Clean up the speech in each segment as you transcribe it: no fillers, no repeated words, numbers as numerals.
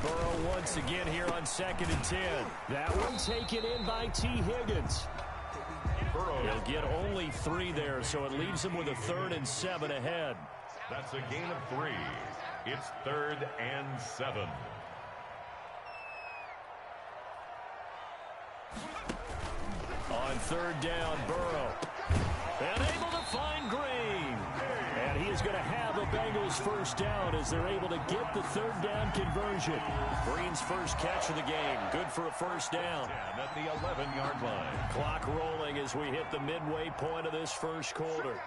Burrow once again here on 2nd and 10. That one taken in by T. Higgins. He'll get only 3 there, so it leaves him with a 3rd and 7 ahead. That's a gain of 3. It's 3rd and 7. On 3rd down, Burrow. And able to find Green. And he is going to have a Bengals 1st down as they're able to get the 3rd down conversion. Green's first catch of the game. Good for a 1st down. And at the 11-yard line. Clock rolling as we hit the midway point of this first quarter.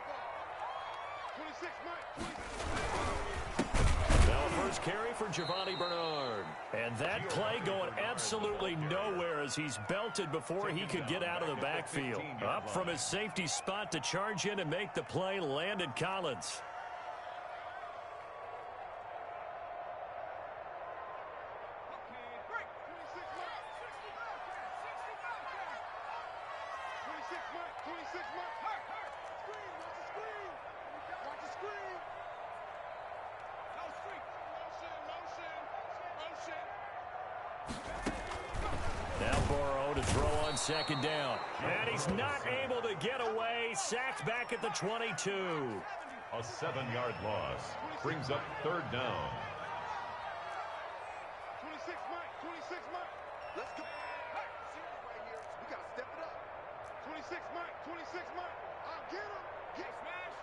Now a first carry for Giovanni Bernard. And that play going absolutely nowhere as he's belted before he could get out of the backfield. Up from his safety spot to charge in and make the play, Landon Collins. Now Burrow to throw on 2nd down. And he's not able to get away. Sacked back at the 22. A 7-yard loss brings up 3rd down. 26, Mike. 26, Mike. Let's go. Hey, serious right here. We got to step it up. 26, Mike. 26, Mike. I'll get him. Get smash.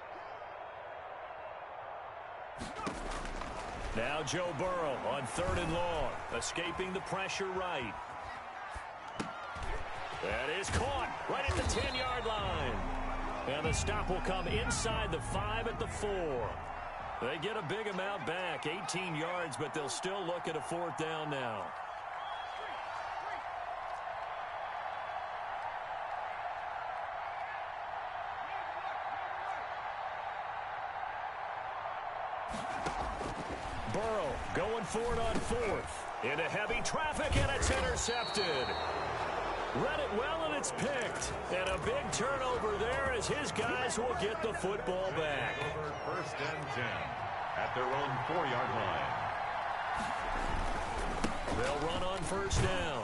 Now Joe Burrow on 3rd and long. Escaping the pressure right. That is caught right at the 10-yard line. And the stop will come inside the 5 at the 4. They get a big amount back, 18 yards, but they'll still look at a 4th down now. Burrow going for it on 4th. Into heavy traffic, and it's intercepted. Read it well, and it's picked. And a big turnover there as his guys will get the football back. 1st and 10 at their own 4-yard line. They'll run on 1st down.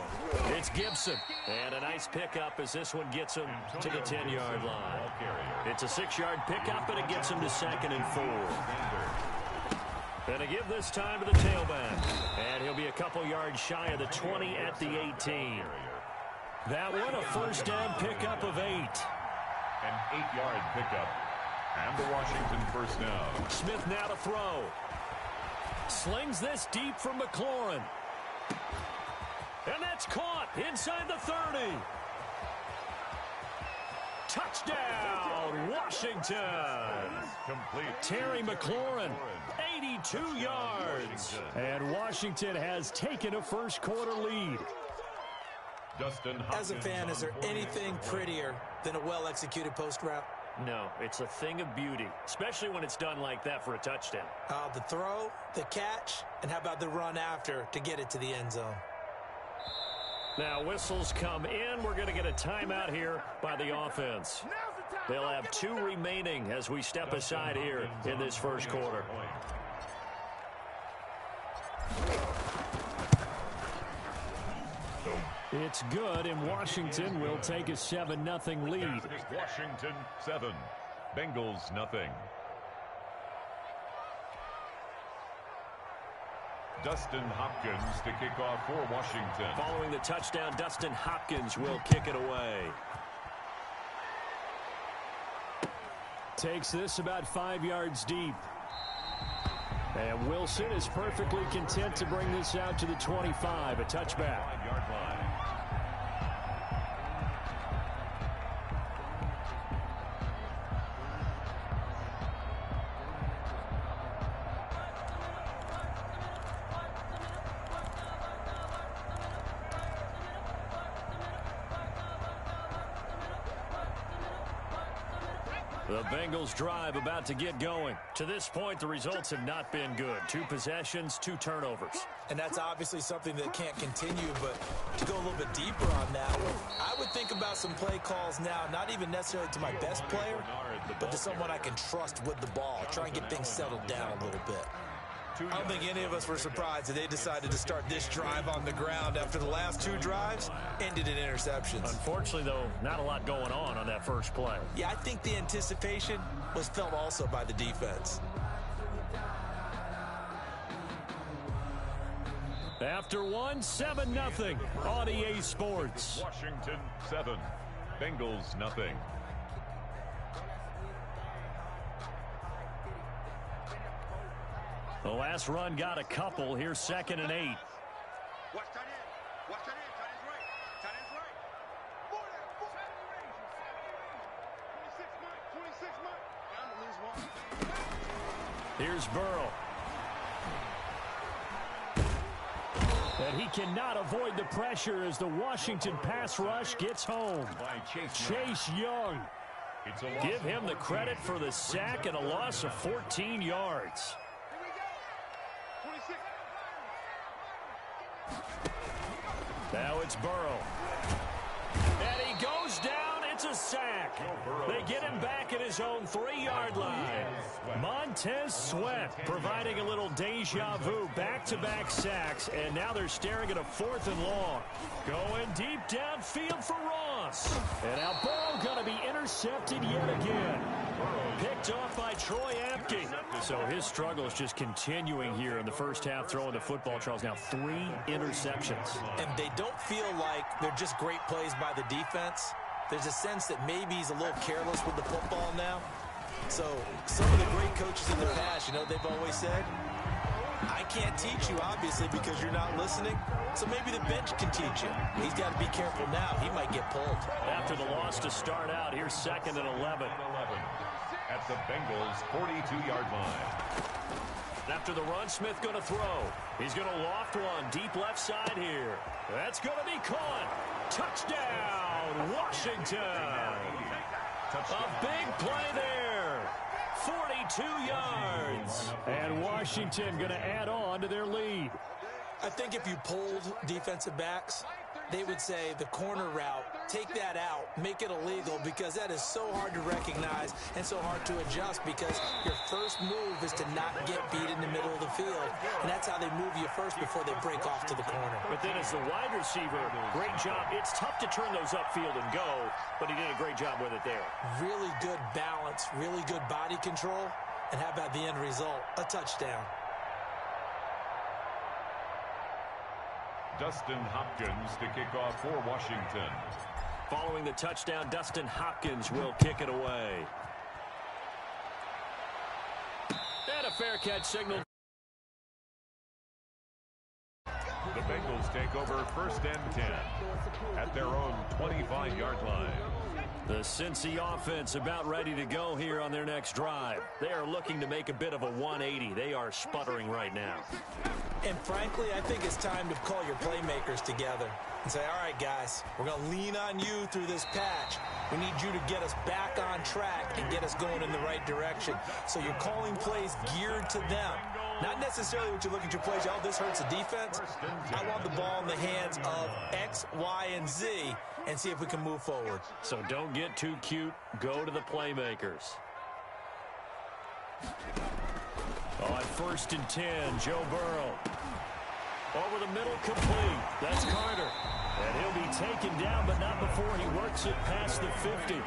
It's Gibson. And a nice pickup as this one gets him to the 10-yard line. It's a 6-yard pickup, and it gets him to 2nd and 4. And to give this time to the tailback. And he'll be a couple yards shy of the 20 at the 18. That one a 1st down pickup of 8. An 8-yard pickup. And the Washington 1st down. Smith now to throw. Slings this deep from McLaurin. And that's caught inside the 30. Touchdown, Washington. Complete. Terry McLaurin, 82 yards. And Washington has taken a first quarter lead. As a fan, is there anything prettier than a well-executed post route? No, it's a thing of beauty, especially when it's done like that for a touchdown. The throw, the catch, and how about the run after to get it to the end zone? Now whistles come in. We're going to get a timeout here by the offense. They'll have 2 remaining as we step aside here in this first quarter. It's good, and Washington will take a 7-0 lead. Washington 7, Bengals nothing. Dustin Hopkins to kick off for Washington. Following the touchdown, Dustin Hopkins will kick it away. Takes this about 5 yards deep. And Wilson is perfectly content to bring this out to the 25, a touchback. 5-yard line. The Bengals drive about to get going. To this point, the results have not been good. 2 possessions, 2 turnovers. And that's obviously something that can't continue, but to go a little bit deeper on that one, I would think about some play calls now, not even necessarily to my best player, but to someone I can trust with the ball. Try and get things settled down a little bit. I don't think any of us were surprised that they decided to start this drive on the ground after the last 2 drives ended in interceptions. Unfortunately, though, not a lot going on that first play. Yeah, I think the anticipation was felt also by the defense. After 1, 7-0 on EA Sports. Washington 7, Bengals nothing. The last run got a couple. Here's 2nd and 8. Watch tight end. Watch tight end. Tight end's right. Tight end's right. 26 Mike. I'm going to lose 1. Here's Burrow. And he cannot avoid the pressure as the Washington pass rush gets home. Chase Young. Give him the credit for the sack and a loss of 14 yards. Now it's Burrow. And he goes down. It's a sack. They get him back at his own 3-yard line. Montez Sweat providing a little deja vu. Back-to-back sacks. And now they're staring at a 4th and long. Going deep downfield for Ross. And now Burrow going to be intercepted yet again. Picked off by Troy Apke. So his struggle is just continuing here in the first half, throwing the football. Charles, now 3 interceptions. And they don't feel like they're just great plays by the defense. There's a sense that maybe he's a little careless with the football now. So some of the great coaches in the past, you know, they've always said, I can't teach you, obviously, because you're not listening. So maybe the bench can teach you. He's got to be careful now. He might get pulled. After the loss to start out, here's 2nd and 11. At the Bengals' 42-yard line. After the run, Smith going to throw. He's going to loft one deep left side here. That's going to be caught. Touchdown, Washington. A big play there. 42 yards. And Washington going to add on to their lead. I think if you polled defensive backs, they would say the corner route, take that out, make it illegal, because that is so hard to recognize and so hard to adjust, because your first move is to not get beat in the middle of the field, and that's how they move you first before they break off to the corner. But then as the wide receiver, great job. It's tough to turn those upfield and go, but he did a great job with it there. Really good balance, really good body control, and how about the end result? A touchdown. Dustin Hopkins to kick off for Washington. Following the touchdown, Dustin Hopkins will kick it away. And a fair catch signal. The Bengals take over 1st and 10 at their own 25-yard line. The Cincy offense about ready to go here on their next drive. They are looking to make a bit of a 180. They are sputtering right now. And frankly, I think it's time to call your playmakers together and say, all right, guys, we're going to lean on you through this patch. We need you to get us back on track and get us going in the right direction. So you're calling plays geared to them. Not necessarily what you look at your plays, oh, this hurts the defense. I want the ball in the hands of X, Y, and Z and see if we can move forward. So don't get too cute. Go to the playmakers. On 1st and 10, Joe Burrow. Over the middle, complete. That's Carter. And he'll be taken down, but not before he works it past the 50.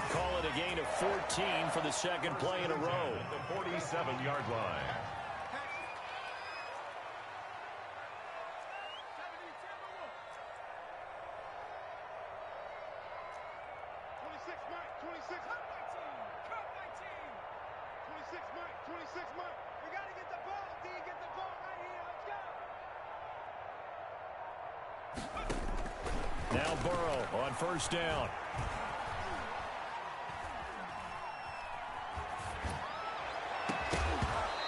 Call it a gain of 14 for the 2nd play in a row. The 47-yard line. Now Burrow on 1st down.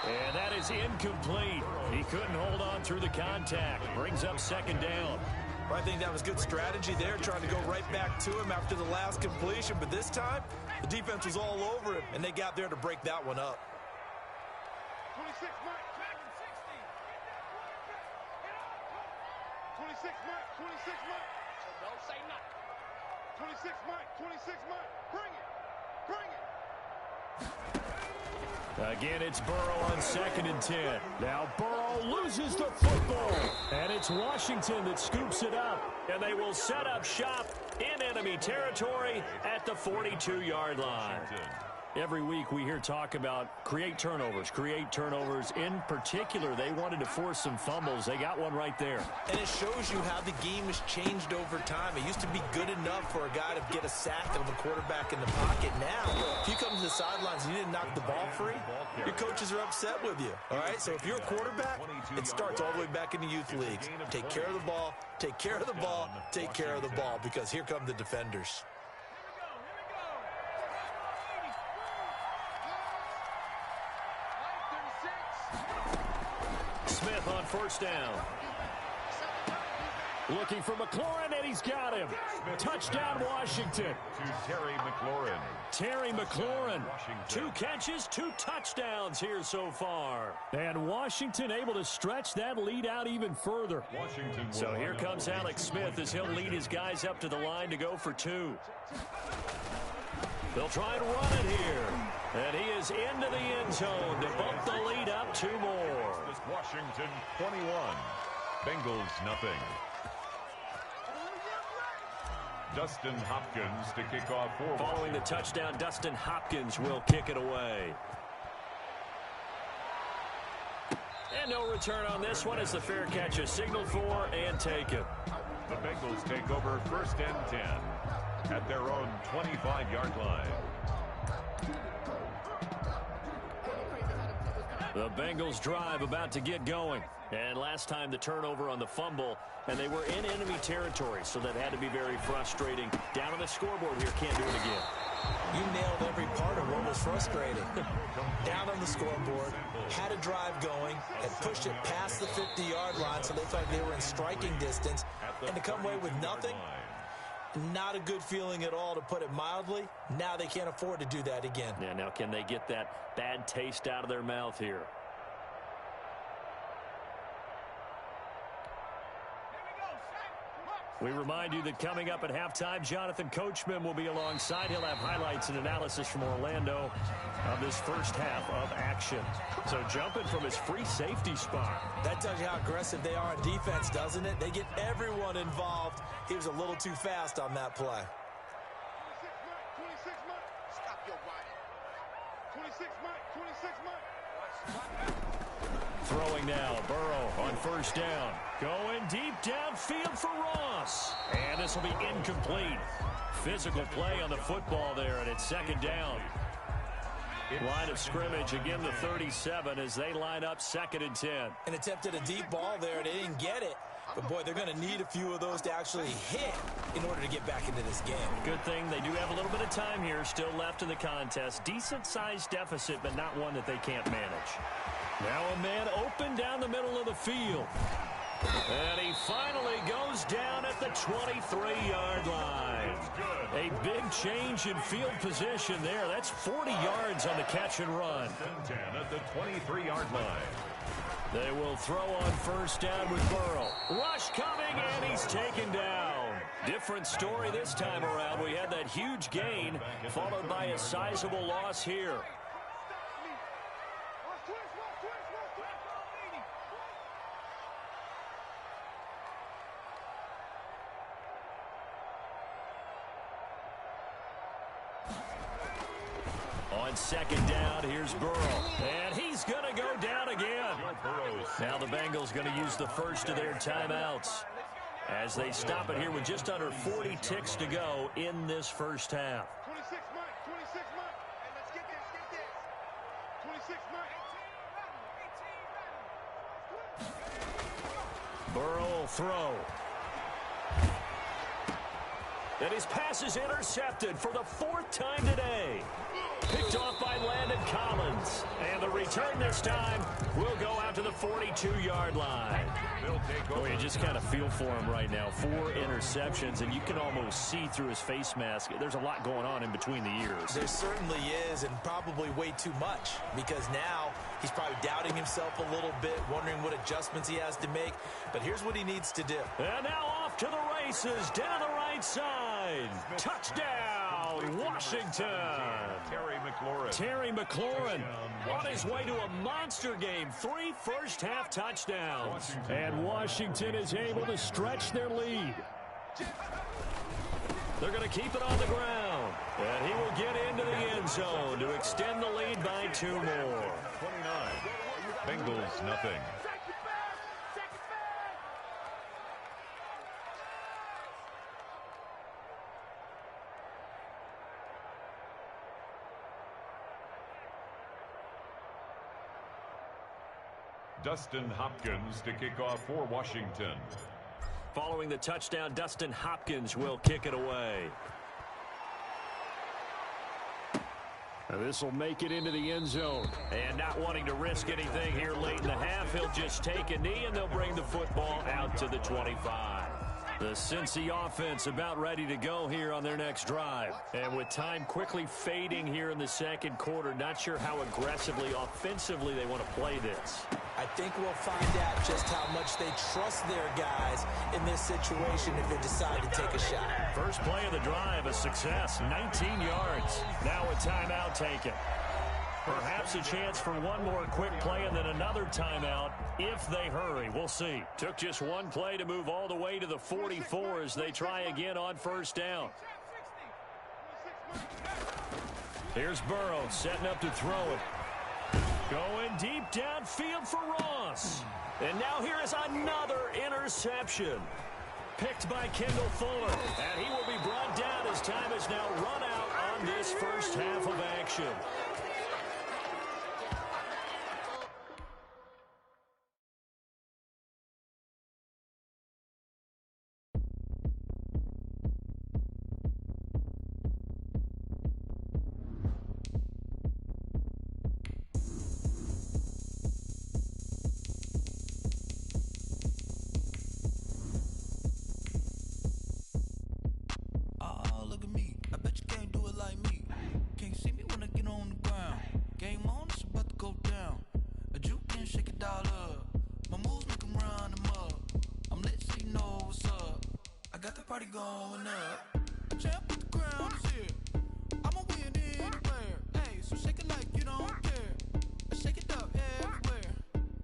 And that is incomplete. He couldn't hold on through the contact. Brings up 2nd down. Well, I think that was good strategy there, trying to go right back to him after the last completion. But this time, the defense was all over him, and they got there to break that one up. 26, Mike. 26, Mike. 26, Mike. So don't say nothing. 26, Mike. 26, Mike. Bring it. Bring it. Again, it's Burrow on 2nd and 10. Now Burrow loses the football. And it's Washington that scoops it up. And they will set up shop in enemy territory at the 42-yard line. Every week we hear talk about create turnovers. In particular, they wanted to force some fumbles. They got one right there. And it shows you how the game has changed over time. It used to be good enough for a guy to get a sack of a quarterback in the pocket. Now, if you come to the sidelines and you didn't knock the ball free, your coaches are upset with you. All right, so if you're a quarterback, it starts all the way back in the youth leagues. Take care of the ball, take care of the ball, take care of the ball, because here come the defenders. Smith on 1st down. Looking for McLaurin, and he's got him. Touchdown, Washington. To Terry McLaurin. Terry McLaurin, 2 catches, 2 touchdowns here so far. And Washington able to stretch that lead out even further. So here comes Alex Smith as he'll lead his guys up to the line to go for 2. They'll try and run it here. And he is into the end zone to bump the lead up 2 more. Washington 21. Bengals nothing. Dustin Hopkins to kick off for Following the touchdown, Dustin Hopkins will kick it away. And no return on this one as the fair catch is signaled for and taken. The Bengals take over 1st and 10 at their own 25-yard line. The Bengals drive about to get going. And last time the turnover on the fumble, and they were in enemy territory, so that had to be very frustrating. Down on the scoreboard here, can't do it again. You nailed every part of what was frustrating. Down on the scoreboard, had a drive going, had pushed it past the 50-yard line, so they felt like they were in striking distance, and to come away with nothing, not a good feeling at all, to put it mildly. Now they can't afford to do that again. Yeah, now can they get that bad taste out of their mouth here? We remind you that coming up at halftime, Jonathan Coachman will be alongside. He'll have highlights and analysis from Orlando of this first half of action. So jumping from his free safety spot. That tells you how aggressive they are on defense, doesn't it? They get everyone involved. He was a little too fast on that play. 26 Mike. Stop your body. 26 Mike. 26 Mike. Throwing now, Burrow on 1st down. Going deep downfield for Ross. And this will be incomplete. Physical play on the football there, and it's 2nd down. Line of scrimmage, again the 37 as they line up 2nd and 10. And attempted a deep ball there, and they didn't get it. But, boy, they're going to need a few of those to actually hit in order to get back into this game. Good thing they do have a little bit of time here still left in the contest. Decent-sized deficit, but not one that they can't manage. Now a man open down the middle of the field. And he finally goes down at the 23-yard line. A big change in field position there. That's 40 yards on the catch and run. 10 at the 23-yard line. They will throw on 1st down with Burrow. Rush coming, and he's taken down. Different story this time around. We had that huge gain, followed by a sizable loss here. On 2nd down, here's Burrow. And he's going to go down again. Now the Bengals going to use the first of their timeouts as they stop it here with just under 40 ticks to go in this first half. 26 Mike. 26 Mike. Hey, let's get this. 26 Mike. Burrow will throw. And his pass is intercepted for the 4th time today. picked off by Landon Collins. And the return this time will go out to the 42-yard line. They'll take over. Well, you just kind of feel for him right now. 4 interceptions, and you can almost see through his face mask. There's a lot going on in between the ears. There certainly is, and probably way too much, because now he's probably doubting himself a little bit, wondering what adjustments he has to make. But here's what he needs to do. And now off to the races, down the right side. Touchdown, Washington. Terry McLaurin on his way to a monster game. 3 first-half touchdowns. And Washington is able to stretch their lead. They're going to keep it on the ground. And he will get into the end zone to extend the lead by 2 more. 29. Bengals, nothing. Dustin Hopkins to kick off for Washington. Following the touchdown, Dustin Hopkins will kick it away. This will make it into the end zone. And not wanting to risk anything here late in the half, he'll just take a knee and they'll bring the football out to the 25. The Cincy offense about ready to go here on their next drive. And with time quickly fading here in the second quarter, not sure how aggressively, offensively they want to play this. I think we'll find out just how much they trust their guys in this situation if they decide to take a shot. First play of the drive, a success, 19 yards. Now a timeout taken. Perhaps a chance for one more quick play and then another timeout if they hurry. We'll see. Took just one play to move all the way to the 44 as they try again on first down. Here's Burrow setting up to throw it. Going deep downfield for Ross. And now here is another interception. Picked by Kendall Fuller. And he will be brought down as time is now run out on this first half of action. Party going up. A champ with the crown is here. I'ma win anywhere. Hey, so shake it like you don't care. I shake it up everywhere.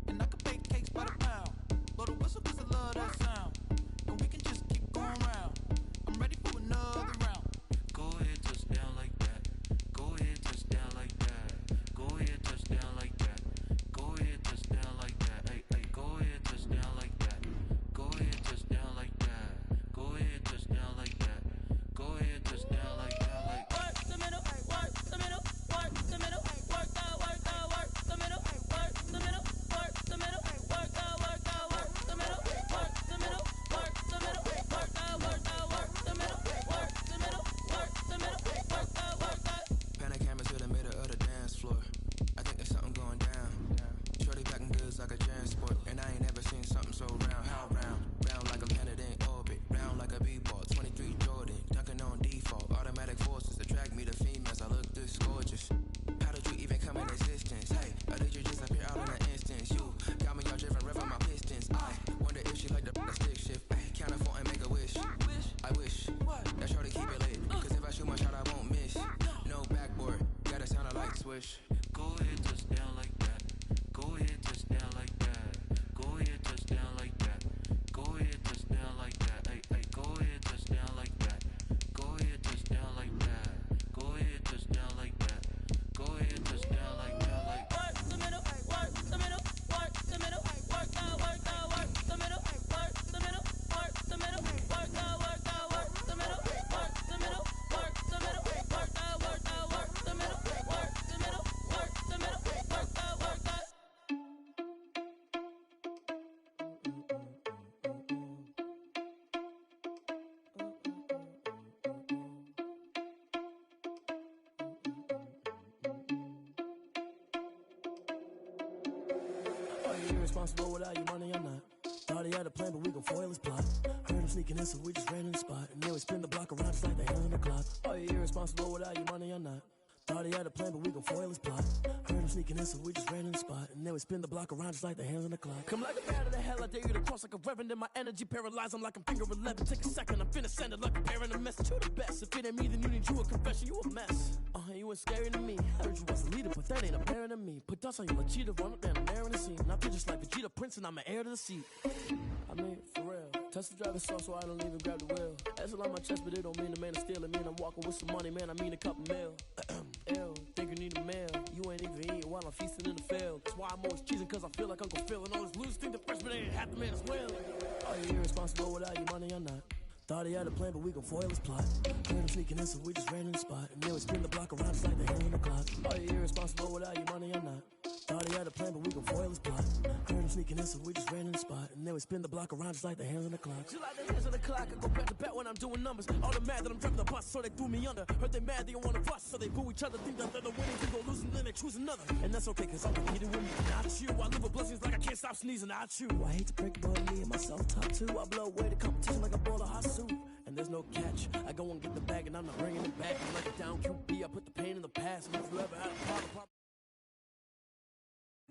And I can bake cakes by the pound. Blow the whistle 'cause I love that sound. And we can just keep going round. I'm ready for another round. Go ahead, touch down like that. Go ahead, touch down like that. Go ahead, touch down like that. Go ahead, touch down like that. Hey, hey, go ahead, touch down like that. Go ahead, touch down like that. Go ahead, touch down like that. Go ahead. you irresponsible without your money or not? Thought he had a plan, but we gon' foil his plot. Heard him sneaking in, so we just ran in the spot. And then we spin the block around just like the hands on the clock. Are you irresponsible without your money or not? Thought he had a plan, but we gon' foil his plot. Heard him sneaking in, so we just ran in the spot. And then we spin the block around just like the hands on the clock. Come like a bat of the hell, I dare you to cross like a reverend. And my energy paralyzed, I'm like I'm finger 11. Take a second, I'm finna send it like a parent a message. You the best, if it ain't me, then you need you a confession. You a mess, you ain't scary to me. Heard you was a leader, but that ain't apparent to me. Put dust on you like cheetah, run up down the air in the scene. Now pictures like Vegeta Prince, and I'm an heir to the seat. I mean, for real. Touch the driver's soft, so I don't even grab the wheel. That's on my chest, but it don't mean the man is stealing. Mean I'm walking with some money, man, I mean a couple mil. Ew, think you need a meal. You ain't even eating while I'm feasting in the field. That's why I'm always cheesing, cause I feel like Uncle Phil. And all those losers think the freshman ain't half the man as well. Are you irresponsible without your money or not? Thought he had a plan, but we gon' foil his plot. Heard him sneaking in, so we just ran in the spot. And then we spin the block around just like the hands on the clock. Are you irresponsible without your money or not? Thought he had a plan, but we gon' foil his plot. Heard him sneaking in, so we just ran in the spot. And then we spin the block around just like the hands on the clock. Just like the hands on the clock, I go back to back when I'm doing numbers. All the mad that I'm driving the bus, so they threw me under. Heard they mad, they don't wanna bust, so they boo each other. Think that they're the winning, they go losing, then they choose another. And that's okay, cause I'm competing with me. Not you, I live with blessings like I can't stop sneezing. Not you. I hate to break it, but me and myself top two. I blow away the competition like a bowl of hot soup. And there's no catch. I go and get the bag and I'm not bringing it back. I'm like a down QB, I put the pain in the past. And if you ever had a problem,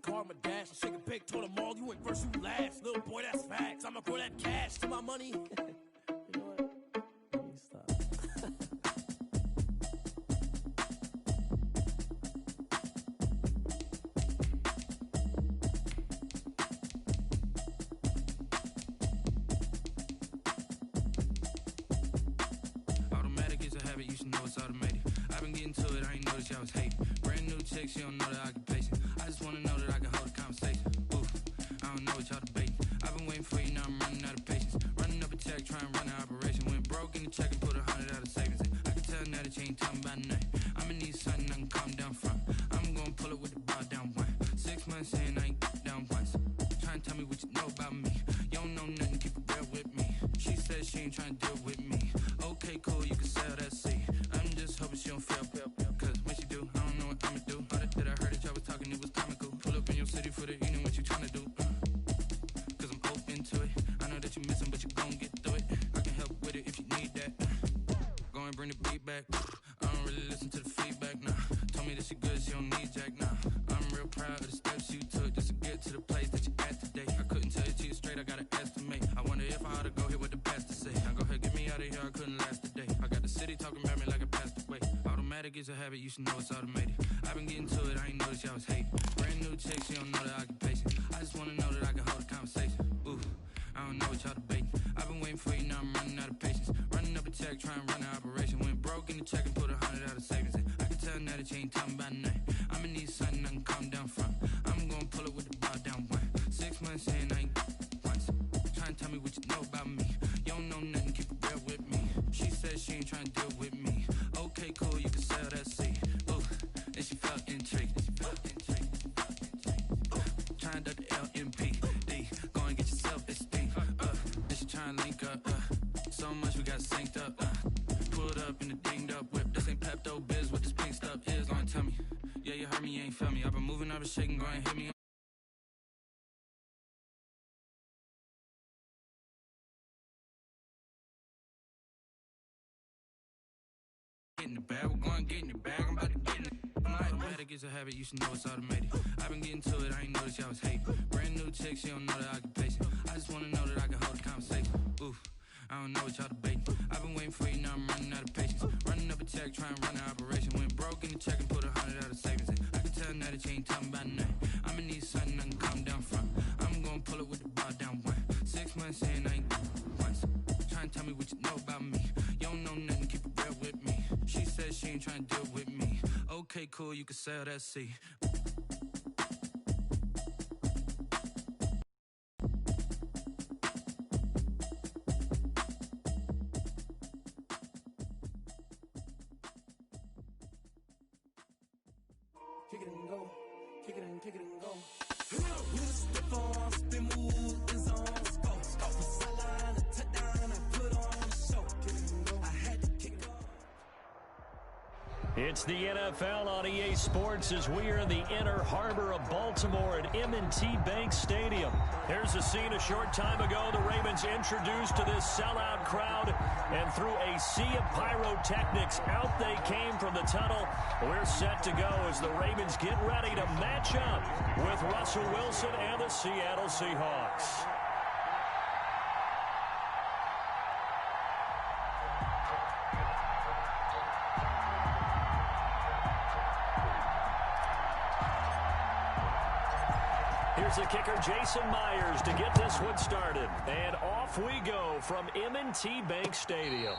karma dash, shake a big, told them all, you ain't first, you last. Little boy, that's facts. I'ma throw that cash to my money. You know what? Let me stop. Automatic is a habit, you should know it's automated. I've been getting to it, I ain't noticed y'all was hating. Brand new chick, she don't know that I can pace it. I just wanna know that I can hold a conversation. Ooh, I don't know what y'all debating. I've been waiting for you, now I'm running out of patience. Running up a check, trying to run an operation. Went broke in the check and put 100 out of savings in. I can tell now that you ain't talking about nothing. I'ma need something I can calm down from. I'm gonna pull it with the bar down one. 6 months in, I ain't down once. Trying to tell me what you know about me. You don't know nothing, keep it real with me. She said she ain't trying to deal with me. Okay, cool, you can sell that seed. I'm just hoping she don't fail. Cause when she do, I don't know what I'ma do. All that I heard that y'all was talking, it was comical. Pull up in your city for the evening, what you tryna do? Cause I'm open to it. I know that you missing, but you gon' get through it. I can help with it if you need that. Go and bring the beat back. I don't really listen to the feedback, nah. Told me that she good, she don't need jack, nah. I'm real proud of the steps you took just to get to the place that you at today. I couldn't tell you to you straight, I gotta estimate. I wonder if I ought to go here with the best to say. Now go ahead, get me out of here, I couldn't last a day. I got the city talking about me like I passed away. Automatic is a habit, you should know it's automated. I've been getting to it, I ain't noticed y'all was hating. Brand new chick, she don't know the occupation. I just wanna know that I can hold a conversation. Ooh, I don't know what y'all debating. I've been waiting for you, now I'm running out of patience. Running up a check, trying to run an operation. Went broke in the check and put 100 out of savings in. I can tell now that you ain't talking about nothing. I'ma need something I can calm down from. I'm gonna pull it with the bar down one. 6 months in, I ain't once. Trying to tell me what you know about me. You don't know nothing, keep it real with me. She said she ain't trying to deal with me. Okay, cool, you can sell that seed. Ooh, and she felt intrigued. Trying to duck the LMPD. Go and get yourself esteem. And she trying to link up. So much we got synced up. Pulled up in the dinged up whip. This ain't Pepto Biz, what this pink stuff is. Go and tell me. Yeah, you heard me, you ain't felt me. I've been moving, I've been shaking, go and hit me. Get in the bag, we're going to get in the bag, I'm about to get in it. Automatic is a habit, you should know it's automated. I've been getting to it, I ain't noticed y'all was hating. Brand new chick, she don't know the occupation. I just wanna know that I can hold a conversation. Ooh, I don't know what y'all debating. I've been waiting for you, now I'm running out of patience. Running up a check, trying to run an operation. Went broke in the check and put 100 out of savings in. I can tell now that you ain't talking about nothing. I'ma need something I can calm down from. I'm gonna pull it with the bar down one. 6 months in, I ain't once. Trying to tell me what you know about me. You don't know nothing, keep it real with me. She said she ain't trying to deal with me. Okay, cool, you can sell that seed. Kick it and go, kick it and go. Step on, spin move, is on, go. Sideline, a touchdown, I put on the show. I had to kick off. It's the NFL on EA Sports as we are in the inner harbor of Baltimore at M&T Bank Stadium. Here's a scene a short time ago. The Ravens introduced to this sellout crowd, and through a sea of pyrotechnics, out they came from the tunnel. We're set to go as the Ravens get ready to match up with Russell Wilson and the Seattle Seahawks. Here's the kicker, Jason Myers, to get this one started. And off we go from M&T Bank Stadium.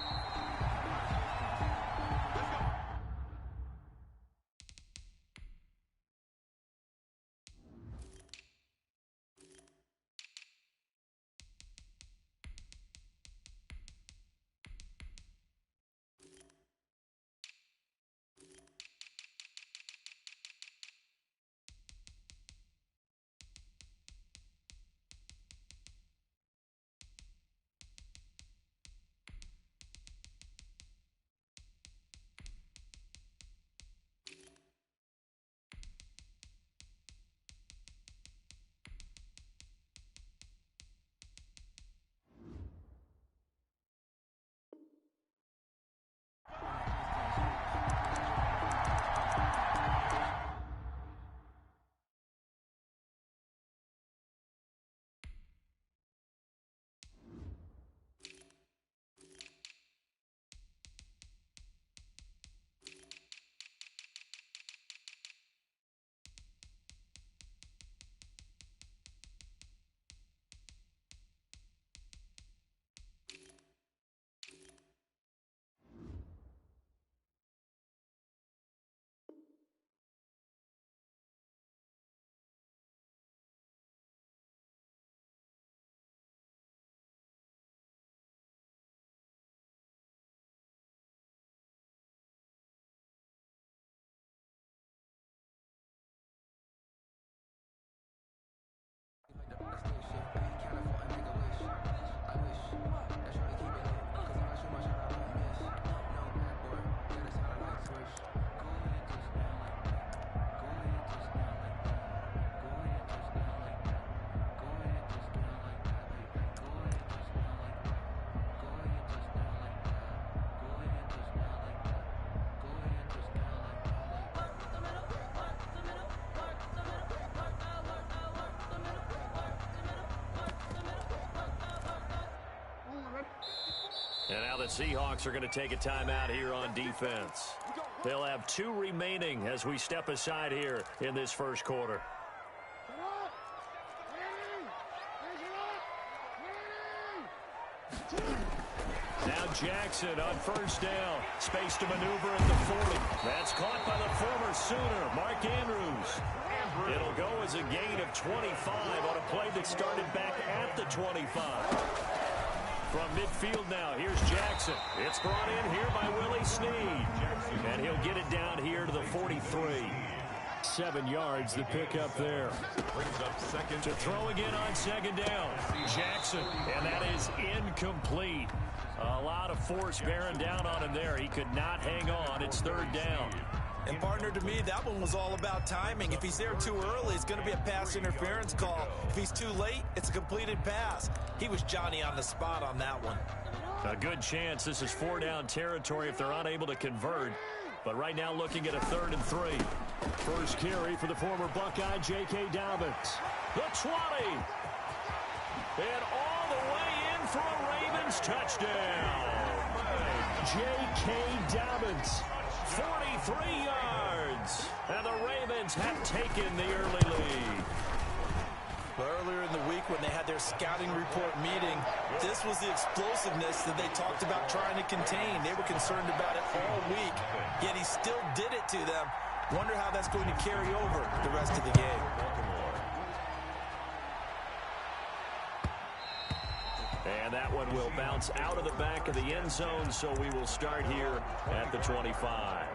And now the Seahawks are going to take a timeout here on defense. They'll have 2 remaining as we step aside here in this first quarter. Now Jackson on first down. Space to maneuver at the 40. That's caught by the former Sooner, Mark Andrews. It'll go as a gain of 25 on a play that started back at the 25. From midfield now, here's Jackson. It's brought in here by Willie Snead. And he'll get it down here to the 43. 7 yards the pick up there. Brings up second. To throw again on second down. Jackson, and that is incomplete. A lot of force bearing down on him there. He could not hang on. It's third down. And, partner, to me, that one was all about timing. If he's there too early, it's going to be a pass interference call. If he's too late, it's a completed pass. He was Johnny on the spot on that one. A good chance this is 4-down territory if they're unable to convert. But right now looking at a 3rd and 3. First carry for the former Buckeye, J.K. Dobbins. The 20. And all the way in for a Ravens touchdown. J.K. Dobbins. 43 yards. And the Ravens have taken the early lead. Earlier in the week when they had their scouting report meeting, this was the explosiveness that they talked about trying to contain. They were concerned about it all week, yet he still did it to them. Wonder how that's going to carry over the rest of the game. And that one will bounce out of the back of the end zone, so we will start here at the 25.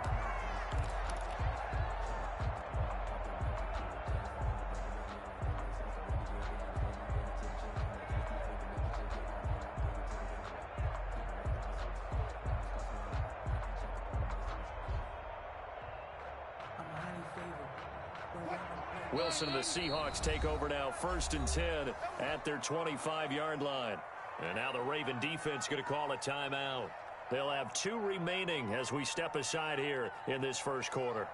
Wilson and the Seahawks take over now, 1st and 10 at their 25-yard line. And now the Raven defense going to call a timeout. They'll have 2 remaining as we step aside here in this first quarter.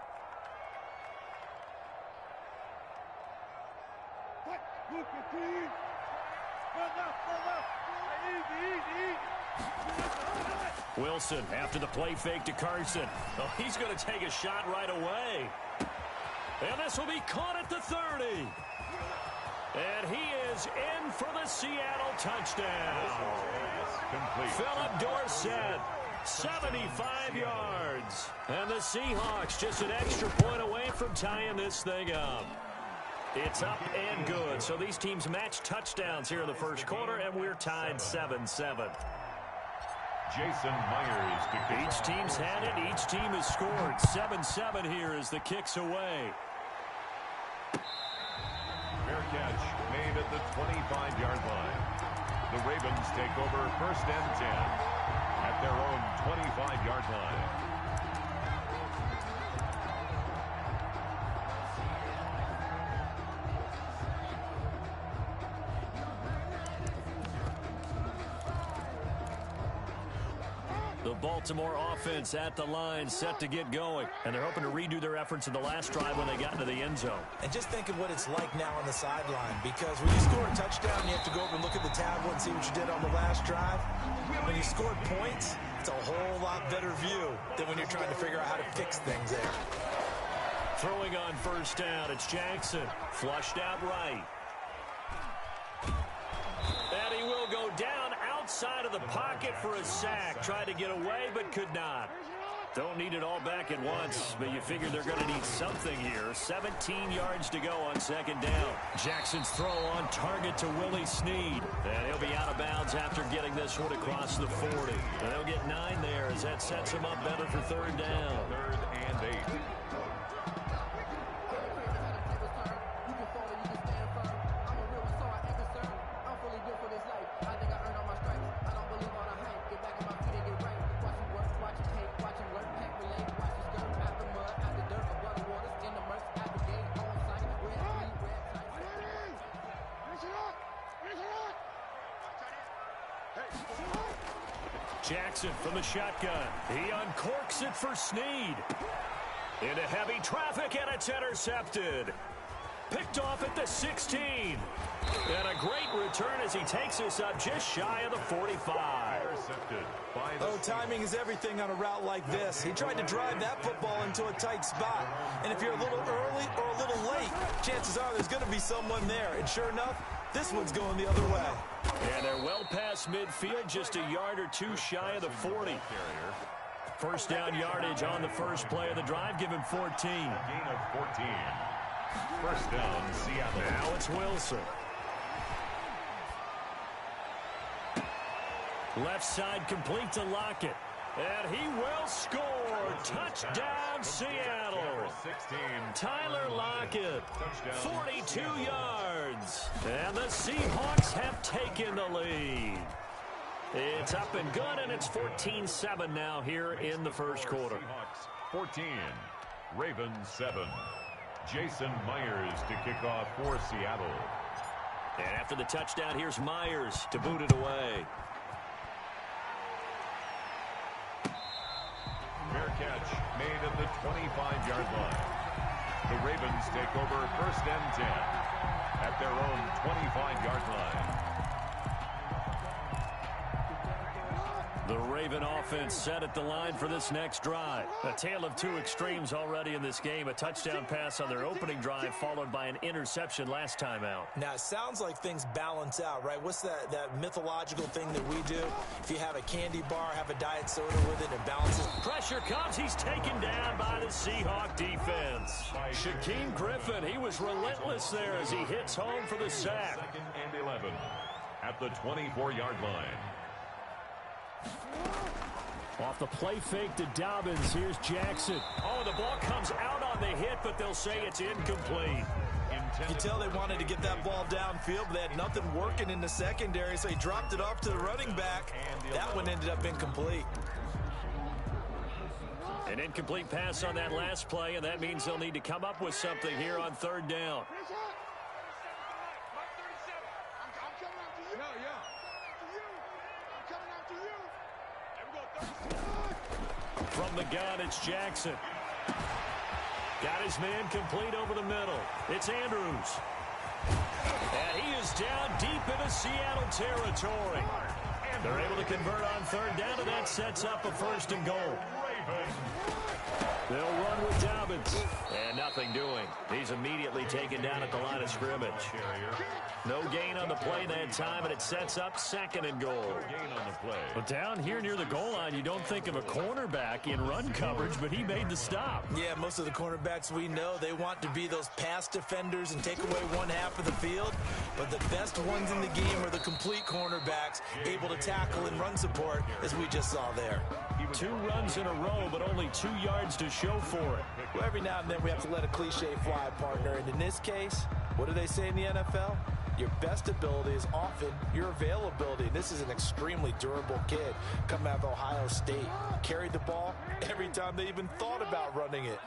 Wilson after the play fake to Carson. Oh, he's going to take a shot right away. And this will be caught at the 30. And he is in for the Seattle touchdown. Philip Dorsett, 75 yards. And the Seahawks just an extra point away from tying this thing up. It's up and good. So these teams match touchdowns here in the first quarter, and we're tied 7-7. Jason Myers to kick. Each team's had it. Each team has scored. 7-7 here as the kick's away. Fair catch made at the 25-yard line. The Ravens take over 1st and 10 at their own 25-yard line. The Baltimore offense at the line, set to get going. And they're hoping to redo their efforts in the last drive when they got into the end zone. And just think of what it's like now on the sideline, because when you score a touchdown, you have to go over and look at the tablet and see what you did on the last drive. When you scored points, it's a whole lot better view than when you're trying to figure out how to fix things there. Throwing on 1st down, it's Jackson. Flushed out right. And he will go down outside of the pocket for a sack. Tried to get away, but could not. Don't need it all back at once, but you figure they're going to need something here. 17 yards to go on 2nd down. Jackson's throw on target to Willie Snead. And he'll be out of bounds after getting this one across the 40. And they'll get 9 there as that sets him up better for 3rd down. 3rd and 8. Jackson from the shotgun. He uncorks it for Snead. Into heavy traffic, and it's intercepted. Picked off at the 16. And a great return as he takes this up just shy of the 45. Intercepted by the timing is everything on a route like this. He tried to drive that football into a tight spot. And if you're a little early or a little late, chances are there's going to be someone there. And sure enough, this one's going the other way. And they're well past midfield, just a yard or 2 shy of the 40. 1st down yardage on the first play of the drive, give him 14. Gain of 14. 1st down, Seattle. Now it's Wilson. Left side complete to Lockett. And he will score. Touchdown, Seattle. 16. Tyler Lockett, 42 yards. And the Seahawks have taken the lead. It's up and good, and it's 14-7 now here in the first quarter. Seahawks 14, Ravens 7. Jason Myers to kick off for Seattle. And after the touchdown, here's Myers to boot it away. Fair catch made at the 25-yard line. The Ravens take over 1st and 10 at their own 25-yard line. The Raven offense set at the line for this next drive. A tale of 2 extremes already in this game. A touchdown pass on their opening drive followed by an interception last time out. Now, it sounds like things balance out, right? What's that mythological thing that we do? If you have a candy bar, have a diet soda with it, it balances. Pressure comes. He's taken down by the Seahawk defense. Shaquem Griffin, he was relentless there as he hits home for the sack. 2nd and 11 at the 24-yard line. Off the play fake to Dobbins, here's Jackson. Oh, the ball comes out on the hit, but they'll say it's incomplete. You can tell they wanted to get that ball downfield, but they had nothing working in the secondary, so he dropped it off to the running back. That one ended up incomplete. An incomplete pass on that last play, and that means they'll need to come up with something here on third down. From the gun, it's Jackson. Got his man complete over the middle. It's Andrews. And he is down deep into Seattle territory. They're able to convert on third down, and that sets up a first and goal. They'll run with Dobbins. And nothing doing. He's immediately taken down at the line of scrimmage. No gain on the play that time, and it sets up second and goal. But down here near the goal line, you don't think of a cornerback in run coverage, but he made the stop. Yeah, most of the cornerbacks we know, they want to be those pass defenders and take away one half of the field. But the best ones in the game are the complete cornerbacks, able to tackle and run support, as we just saw there. 2 runs in a row, but only 2 yards to show for it. Well, every now and then we have to let a cliche fly, partner. And in this case, what do they say in the NFL? Your best ability is often your availability. This is an extremely durable kid coming out of Ohio State. Carried the ball every time they even thought about running it.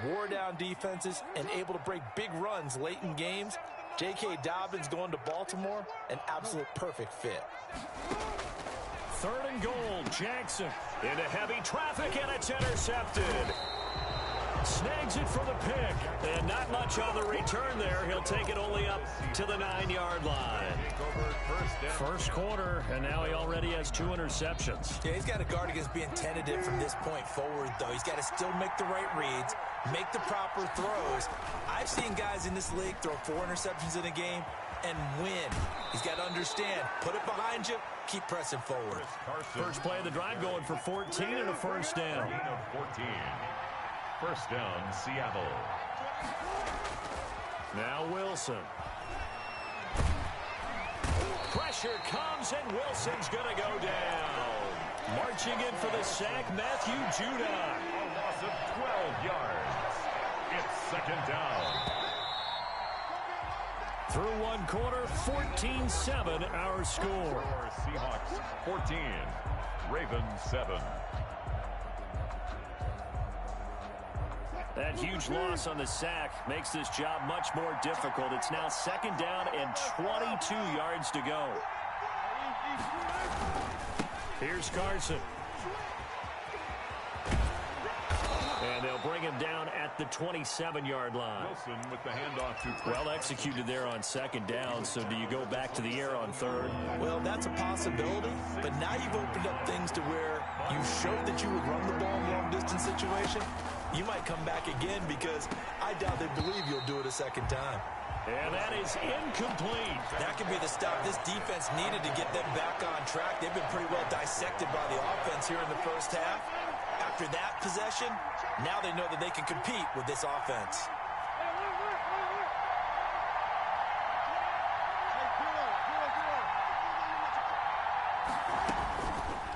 Wore down defenses and able to break big runs late in games. J.K. Dobbins going to Baltimore, an absolute perfect fit. Third and goal, Jackson into heavy traffic, and it's intercepted. Snags it for the pick, and not much on the return there. He'll take it only up to the 9-yard line. First quarter, and now he already has 2 interceptions. Yeah, he's got to guard against being tentative from this point forward, though. He's got to still make the right reads, make the proper throws. I've seen guys in this league throw 4 interceptions in a game and win. He's got to understand, put it behind you, keep pressing forward. First play of the drive going for 14 and a first down. 14. First down, Seattle. Now Wilson. Pressure comes, and Wilson's going to go down. Marching in for the sack, Matthew Judon. A loss of 12 yards. It's second down. Through one quarter, 14-7 our score. Seahawks 14, Ravens 7. That huge loss on the sack makes this job much more difficult. It's now second down and 22 yards to go. Here's Carson. And they'll bring him down at the 27-yard line. Wilson with the handoff to Well executed there on second down, so do you go back to the air on third? Well, that's a possibility, but now you've opened up things to where you showed that you would run the ball in long-distance situation. You might come back again because I doubt they believe you'll do it a second time. And that is incomplete. That could be the stop this defense needed to get them back on track. They've been pretty well dissected by the offense here in the first half. After that possession, now they know that they can compete with this offense.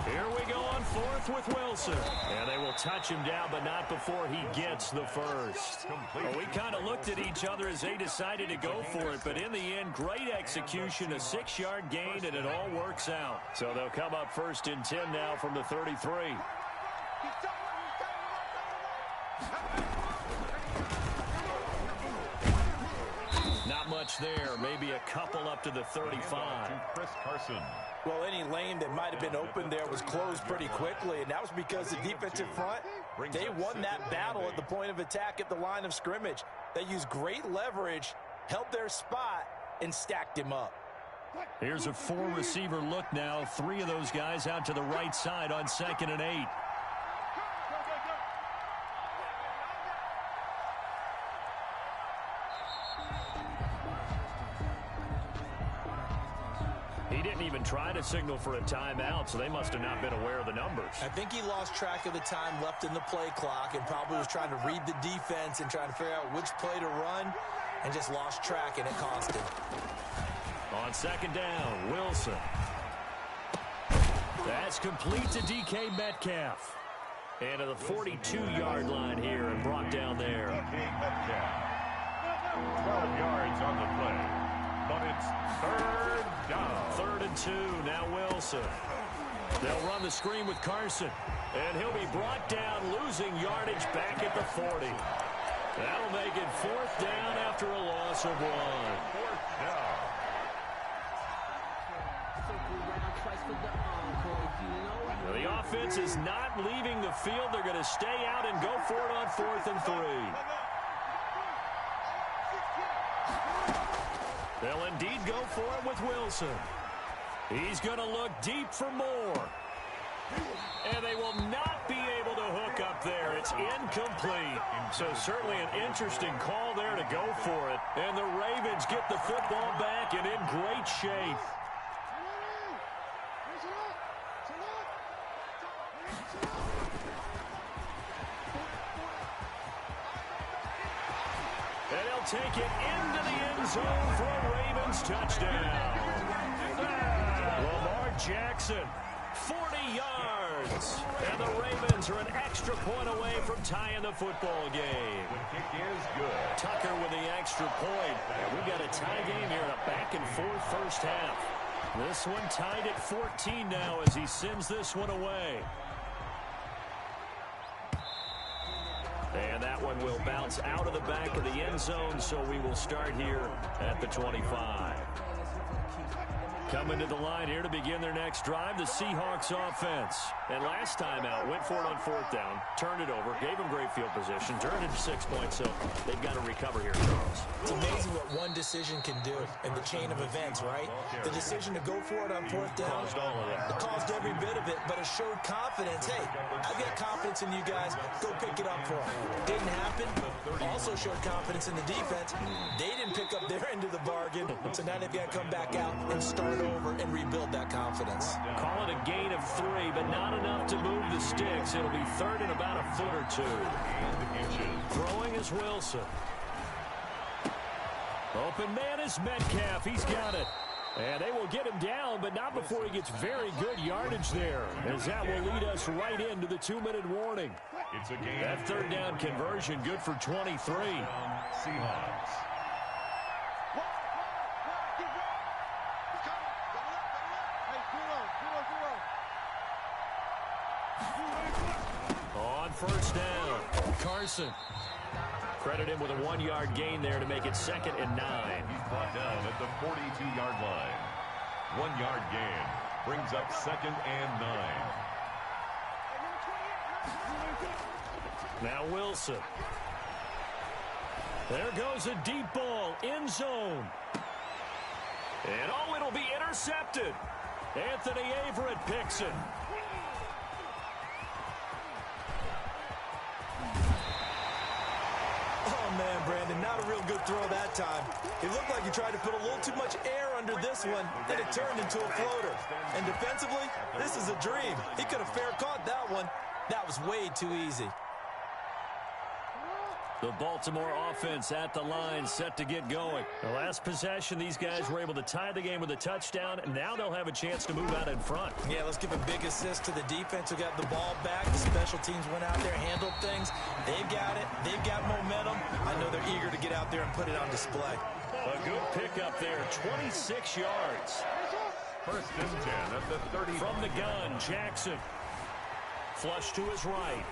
Here we go on fourth with Wilson. And they will touch him down, but not before he gets the first. Well, we kind of looked at each other as they decided to go for it, but in the end, great execution, a 6-yard gain, and it all works out. So they'll come up first and 10 now from the 33. Not much there, maybe a couple up to the 35. Chris Carson. Well, any lane that might have been open there was closed pretty quickly, and that was because the defensive front, they won that battle at the point of attack at the line of scrimmage. They used great leverage, held their spot, and stacked him up. Here's a 4-receiver look now. 3 of those guys out to the right side on 2nd and 8. He didn't even try to signal for a timeout, so they must have not been aware of the numbers. I think he lost track of the time left in the play clock and probably was trying to read the defense and trying to figure out which play to run and just lost track, and it cost him. On 2nd down, Wilson. That's complete to DK Metcalf. And to the 42-yard line here and brought down there. DK Metcalf. 12 yards on the play. But it's third down. 3rd and 2, now Wilson. They'll run the screen with Carson. And he'll be brought down, losing yardage back at the 40. That'll make it 4th down after a loss of 1. 4th down. The offense is not leaving the field. They're going to stay out and go for it on 4th and 3. They'll indeed go for it with Wilson. He's going to look deep for more. And they will not be able to hook up there. It's incomplete. So certainly an interesting call there to go for it. And the Ravens get the football back and in great shape. And he'll take it into the end zone for a Ravens touchdown. Lamar Jackson, 40 yards. And the Ravens are an extra point away from tying the football game. The kick is good. Tucker with the extra point. And we've got a tie game here in a back-and-forth first half. This one tied at 14 now as he sends this one away. And that one will bounce out of the back of the end zone, so we will start here at the 25. Coming to the line here to begin their next drive, the Seahawks offense. And last time out, went for it on 4th down, turned it over, gave them great field position, turned it to 6 points, so they've got to recover here, Charles. It's amazing what one decision can do in the chain of events, right? The decision to go for it on 4th down. Caused all of that. It caused every bit of it, but it showed confidence. Hey, I've got confidence in you guys. Go pick it up for them. Didn't happen. Also showed confidence in the defense. They didn't pick up their end of the bargain, so now they've got to come back out and start over and rebuild that confidence. Call it a gain of 3, but not enough to move the sticks. It'll be 3rd and about a foot or 2. Throwing is Wilson. Open man is Metcalf. He's got it. And they will get him down, but not before he gets very good yardage there, as that will lead us right into the 2-minute warning. It's a game. That 3rd down conversion good for 23. Seahawks. On 1st down, Carson. Credit him with a 1-yard gain there to make it 2nd and 9. He's brought down at the 42-yard line. 1-yard gain brings up 2nd and 9. Now Wilson. There goes a deep ball, end zone. And oh, it'll be intercepted. Anthony Averett picks it. Oh, man, Brandon, not a real good throw that time. It looked like he tried to put a little too much air under this one, then it turned into a floater. And defensively, this is a dream. He could have fair caught that one. That was way too easy. The Baltimore offense at the line, set to get going. The last possession, these guys were able to tie the game with a touchdown, and now they'll have a chance to move out in front. Yeah, let's give a big assist to the defense who got the ball back. The special teams went out there, handled things. They've got it. They've got momentum. I know they're eager to get out there and put it on display. A good pickup there, 26 yards. 1st and 10 at the 30. From the gun, Jackson. Flush to his right.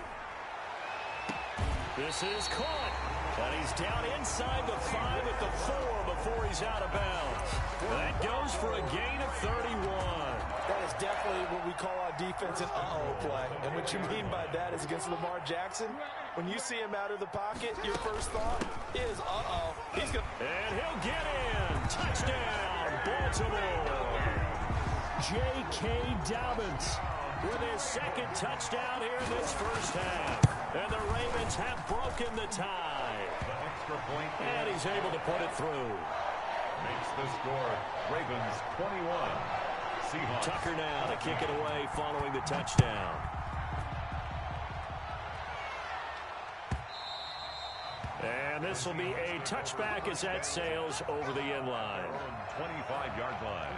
This is caught. And he's down inside the 5 at the 4 before he's out of bounds. That goes for a gain of 31. That is definitely what we call our defense an uh-oh play. And what you mean by that is against Lamar Jackson, when you see him out of the pocket, your first thought is uh-oh. He's going to... And he'll get in. Touchdown, Baltimore. J.K. Dobbins with his 2nd touchdown here in this first half. And the Ravens have broken the tie. The extra point. And he's able to put it through. Makes the score Ravens 21. Seahawks. Tucker now to kick it away following the touchdown. And this will be a touchback as that sails over the end line. 25-yard line.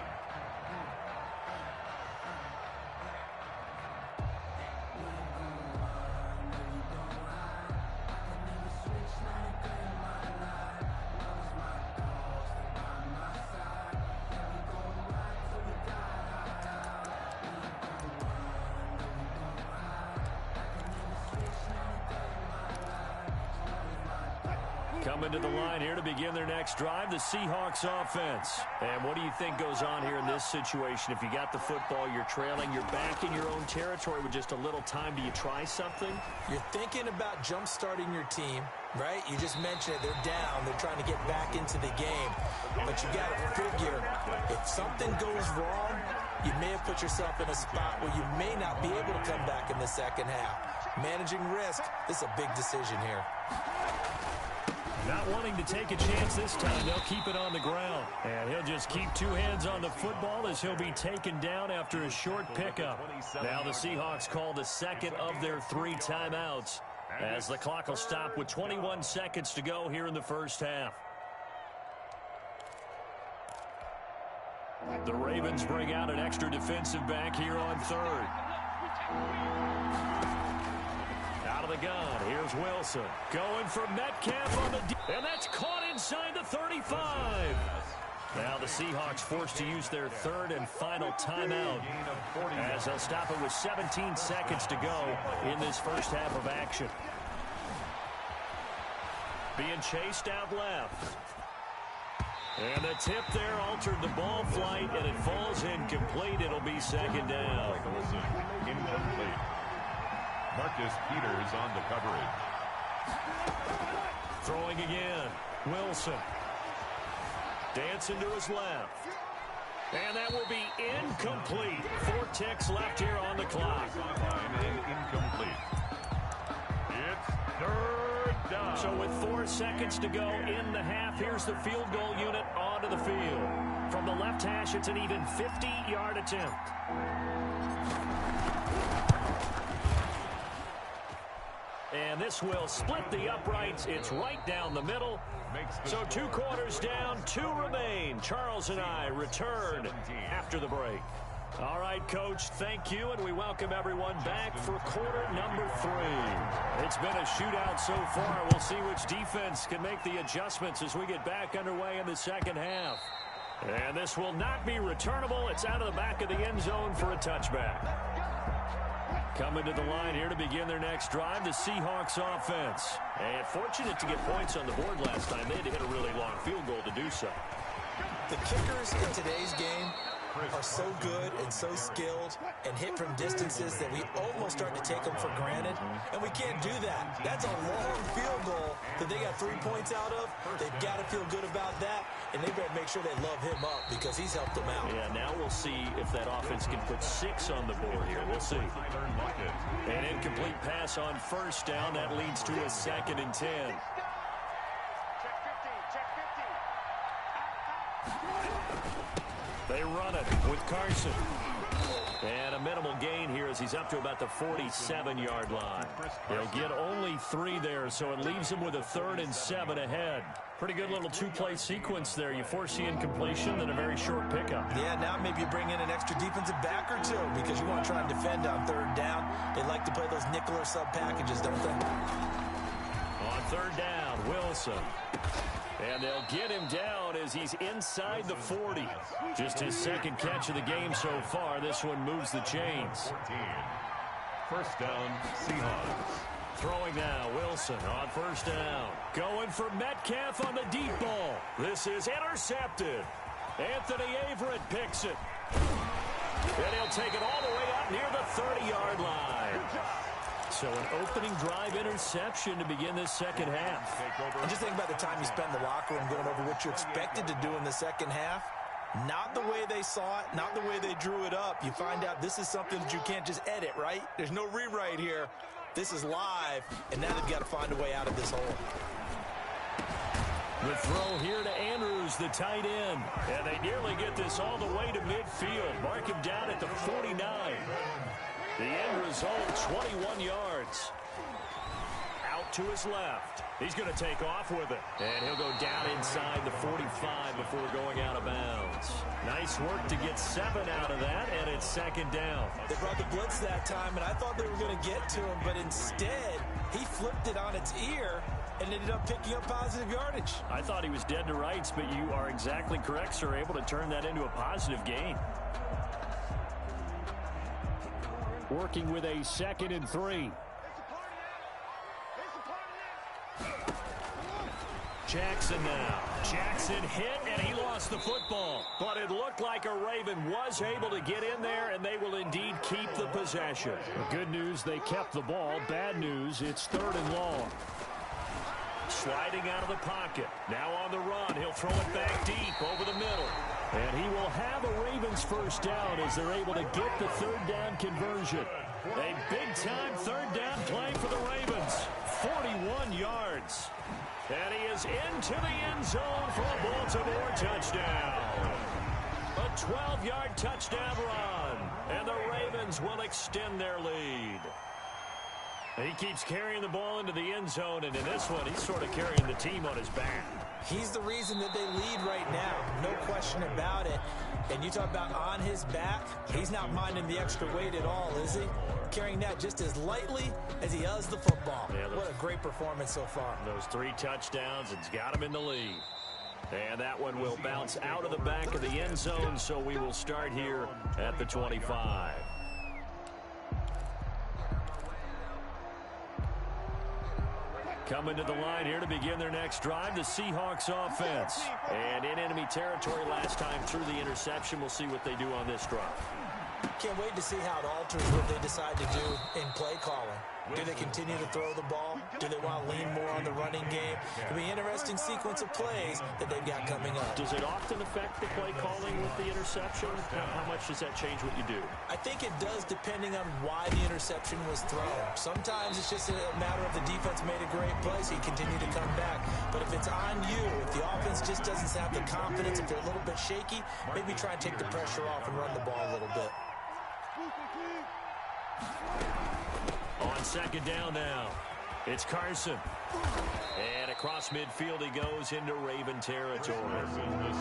Coming to the line here to begin their next drive, the Seahawks offense. And what do you think goes on here in this situation? If you got the football, you're trailing, you're back in your own territory with just a little time. Do you try something? You're thinking about jump-starting your team, right? You just mentioned it. They're down. They're trying to get back into the game. But you got to figure, if something goes wrong, you may have put yourself in a spot where you may not be able to come back in the second half. Managing risk, this is a big decision here. Not wanting to take a chance this time. They'll keep it on the ground. And he'll just keep two hands on the football as he'll be taken down after a short pickup. Now the Seahawks call the second of their 3 timeouts as the clock will stop with 21 seconds to go here in the first half. The Ravens bring out an extra defensive back here on third. Out of the gun, here's Wilson. Going for Metcalf on the and that's caught inside the 35. Now the Seahawks forced to use their third and final timeout as they'll stop it with 17 seconds to go in this first half of action. Being chased out left. And the tip there altered the ball flight, and it falls incomplete. It'll be second down. Incomplete. Marcus Peters on the coverage. Throwing again. Wilson. Dancing to his left. And that will be incomplete. 4 ticks left here on the clock. And incomplete. It's third down. So with 4 seconds to go in the half, here's the field goal unit onto the field. From the left hash, it's an even 50-yard attempt. And this will split the uprights. It's right down the middle. So 2 quarters down, 2 remain. Charles and I return after the break. All right, Coach, thank you, and we welcome everyone back for quarter number 3. It's been a shootout so far. We'll see which defense can make the adjustments as we get back underway in the second half. And this will not be returnable. It's out of the back of the end zone for a touchback. Coming to the line here to begin their next drive, the Seahawks offense. And fortunate to get points on the board last time. They had to hit a really long field goal to do so. The kickers in today's game are so good and so skilled and hit from distances that we almost start to take them for granted, and we can't do that. That's a long field goal that they got 3 points out of. They've got to feel good about that, and they better make sure they love him up because he's helped them out. Yeah, now we'll see if that offense can put 6 on the board here. We'll see. An incomplete pass on first down. That leads to a 2nd and 10. They run it with Carson. And a minimal gain here as he's up to about the 47-yard line. They'll get only 3 there, so it leaves him with a 3rd and 7 ahead. Pretty good little 2-play sequence there. You force the incompletion, then a very short pickup. Yeah, now maybe you bring in an extra defensive back or 2 because you want to try and defend on 3rd down. They like to play those nickel or sub packages, don't they? On 3rd down, Wilson. And they'll get him down as he's inside the 40. Just his 2nd catch of the game so far. This one moves the chains. 14. First down, Seahawks. Throwing now, Wilson on 1st down. Going for Metcalf on the deep ball. This is intercepted. Anthony Averett picks it. And he'll take it all the way up near the 30-yard line. So an opening drive interception to begin this second half. And just think about the time you spend in the locker room going over what you expected to do in the second half. Not the way they saw it, not the way they drew it up. You find out this is something that you can't just edit, right? There's no rewrite here. This is live, and now they've got to find a way out of this hole. The throw here to Andrews, the tight end. And they nearly get this all the way to midfield. Mark him down at the 49. The end result, 21 yards. Out to his left. He's going to take off with it. And he'll go down inside the 45 before going out of bounds. Nice work to get 7 out of that, and it's 2nd down. They brought the blitz that time, and I thought they were going to get to him, but instead, he flipped it on its ear and ended up picking up positive yardage. I thought he was dead to rights, but you are exactly correct, sir, able to turn that into a positive gain. Working with a 2nd and 3. Jackson now. Jackson hit, and he lost the football. But it looked like a Raven was able to get in there, and they will indeed keep the possession. Good news, they kept the ball. Bad news, it's 3rd and long. Sliding out of the pocket. Now on the run. He'll throw it back deep over the middle. And he will have a Ravens first down as they're able to get the 3rd down conversion. A big-time 3rd down play for the Ravens. 41 yards. And he is into the end zone for a Baltimore touchdown. A 12-yard touchdown run. And the Ravens will extend their lead. And he keeps carrying the ball into the end zone, and in this one, he's sort of carrying the team on his back. He's the reason that they lead right now, no question about it. And you talk about on his back, he's not minding the extra weight at all, is he? Carrying that just as lightly as he does the football. Yeah, what a great performance so far. Those 3 touchdowns, it's got him in the lead. And that one will bounce out of the back of the end zone, so we will start here at the 25. Coming to the line here to begin their next drive, the Seahawks offense. And in enemy territory last time through the interception. We'll see what they do on this drive. Can't wait to see how it alters what they decide to do in play calling. Do they continue to throw the ball? Do they want to lean more on the running game? It'll be an interesting sequence of plays that they've got coming up. Does it often affect the play calling with the interception? How much does that change what you do? I think it does depending on why the interception was thrown. Sometimes it's just a matter of the defense made a great play, so you continue to come back. But if it's on you, if the offense just doesn't have the confidence, if they're a little bit shaky, maybe try and take the pressure off and run the ball a little bit. On 2nd down now, it's Carson. And across midfield he goes into Raven territory.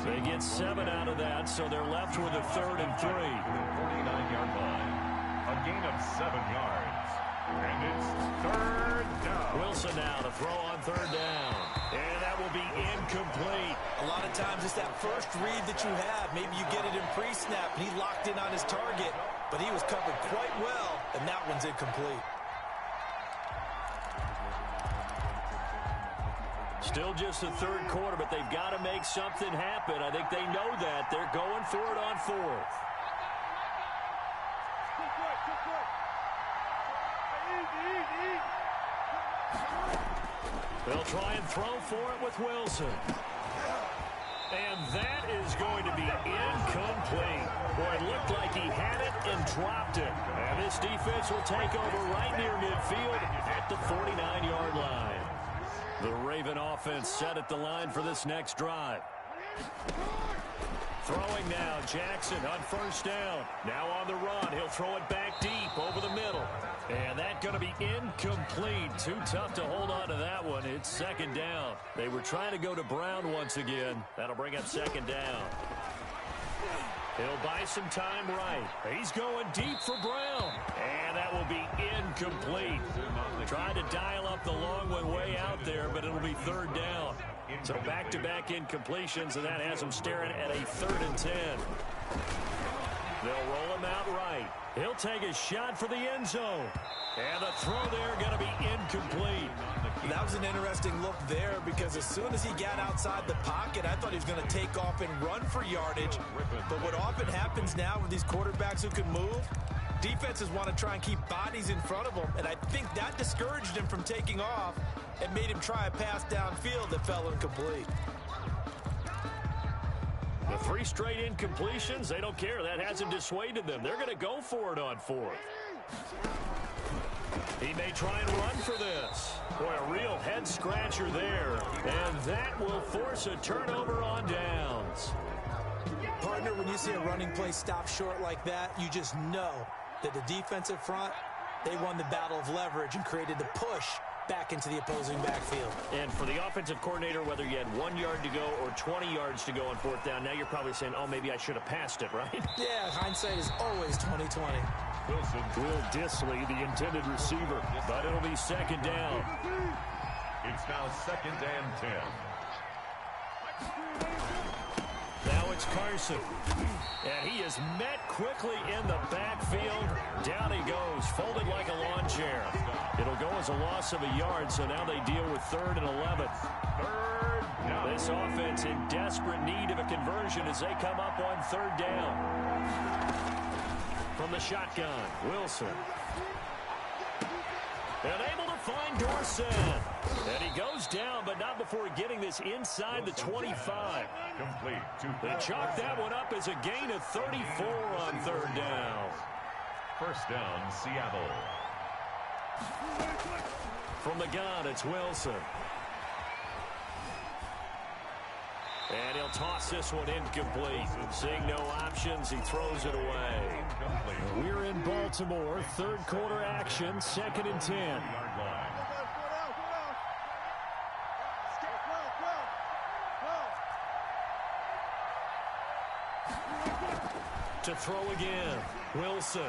They get 7 out of that, so they're left with a 3rd and 3. 49-yard line. A gain of 7 yards. And it's 3rd down. Wilson now to throw on 3rd down. And that will be incomplete. A lot of times it's that first read that you have. Maybe you get it in pre-snap, and he locked in on his target, but he was covered quite well, and that one's incomplete. Still just the 3rd quarter, but they've got to make something happen. I think they know that. They're going for it on 4th. They'll try and throw for it with Wilson. And that is going to be incomplete. Boy, it looked like he had it and dropped it. And this defense will take over right near midfield at the 49-yard line. The Raven offense set at the line for this next drive. Throwing now, Jackson on 1st down. Now on the run, he'll throw it back deep over the middle. And that's going to be incomplete. Too tough to hold on to that one. It's 2nd down. They were trying to go to Brown once again. That'll bring up 2nd down. He'll buy some time right. He's going deep for Brown. And that will be incomplete. Tried to dial up the long one way out there, but it'll be 3rd down. So back-to-back incompletions, and that has them staring at a 3rd and 10. They'll roll him out right. He'll take a shot for the end zone. And the throw there going to be incomplete. That was an interesting look there because as soon as he got outside the pocket, I thought he was going to take off and run for yardage. But what often happens now with these quarterbacks who can move, defenses want to try and keep bodies in front of them. And I think that discouraged him from taking off and made him try a pass downfield that fell incomplete. The 3 straight incompletions, they don't care. That hasn't dissuaded them. They're going to go for it on 4th. He may try and run for this. Boy, a real head-scratcher there. And that will force a turnover on downs. Partner, when you see a running play stop short like that, you just know that the defensive front, they won the battle of leverage and created the push back into the opposing backfield. And for the offensive coordinator, whether you had 1 yard to go or 20 yards to go on 4th down, now you're probably saying, oh, maybe I should have passed it, right? Yeah, hindsight is always 20/20. Will Disley, the intended receiver, but it'll be 2nd down. It's now 2nd and 10. Now it's it's Carson. And he is met quickly in the backfield. Down he goes, folded like a lawn chair. It'll go as a loss of a yard, so now they deal with 3rd and 11. Third down. This offense in desperate need of a conversion as they come up on 3rd down. From the shotgun, Wilson. And able to find Dorsett. And he goes down, but not before getting this inside the 25. Complete. They chalk that one up as a gain of 34 on 3rd down. First down, Seattle. From the gun, it's Wilson. And he'll toss this one incomplete. Seeing no options, he throws it away. We're in Baltimore. 3rd quarter action, 2nd and 10. To throw again, Wilson.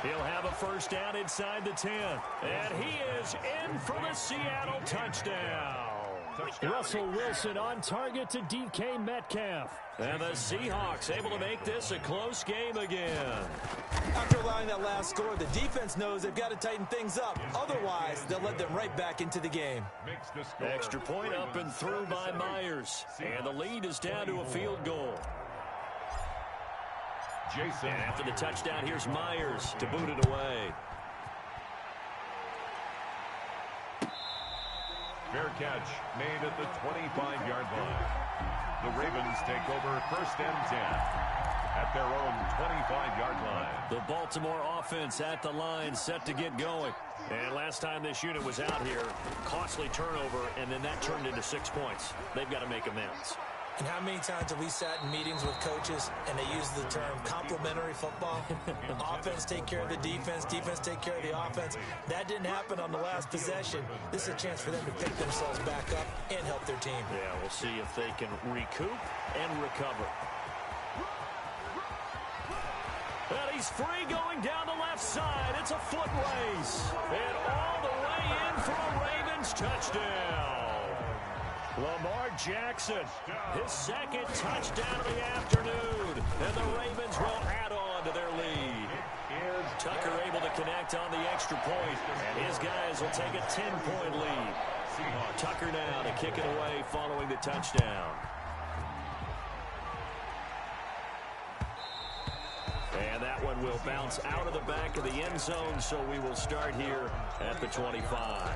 He'll have a first down inside the 10. And he is in for the Seattle touchdown. Russell Wilson on target to DK Metcalf. And the Seahawks able to make this a close game again. After allowing that last score, the defense knows they've got to tighten things up. Otherwise, they'll let them right back into the game. Extra point up and through by Myers. And the lead is down to a field goal. Jason. And after the touchdown, here's Myers to boot it away. Fair catch made at the 25-yard line. The Ravens take over 1st and 10 at their own 25-yard line. The Baltimore offense at the line, set to get going. And last time this unit was out here, costly turnover, and then that turned into 6 points. They've got to make amends. And how many times have we sat in meetings with coaches and they use the term complementary football? Offense take care of the defense, defense take care of the offense. That didn't happen on the last possession. This is a chance for them to pick themselves back up and help their team. Yeah, we'll see if they can recoup and recover. And he's free going down the left side. It's a foot race. And all the way in for a Ravens touchdown. Lamar Jackson, his 2nd touchdown of the afternoon. And the Ravens will add on to their lead. Tucker able to connect on the extra point. And his guys will take a 10-point lead. Tucker now to kick it away following the touchdown. And that one will bounce out of the back of the end zone, so we will start here at the 25.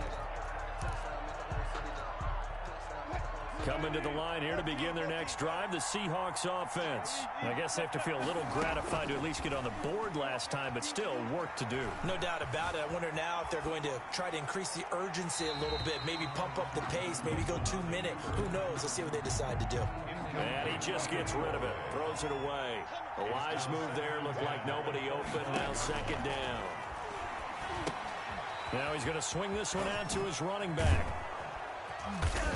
Coming to the line here to begin their next drive, the Seahawks offense. I guess they have to feel a little gratified to at least get on the board last time, but still work to do. No doubt about it. I wonder now if they're going to try to increase the urgency a little bit, maybe pump up the pace, maybe go 2-minute. Who knows? Let's see what they decide to do. And he just gets rid of it, throws it away. A wise move there, looked like nobody open, now 2nd down. Now he's going to swing this one out to his running back.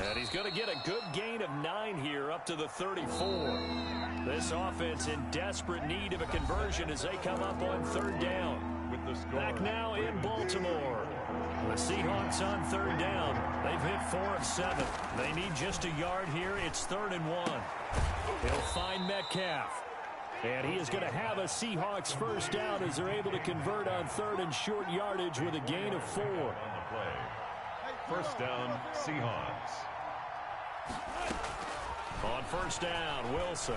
And he's going to get a good gain of 9 here up to the 34. This offense in desperate need of a conversion as they come up on 3rd down. Back now in Baltimore. The Seahawks on 3rd down. They've hit 4 of 7. They need just a yard here. It's 3rd and 1. He'll find Metcalf. And he is going to have a Seahawks first down as they're able to convert on 3rd and short yardage with a gain of 4. First down, Seahawks. On 1st down, Wilson.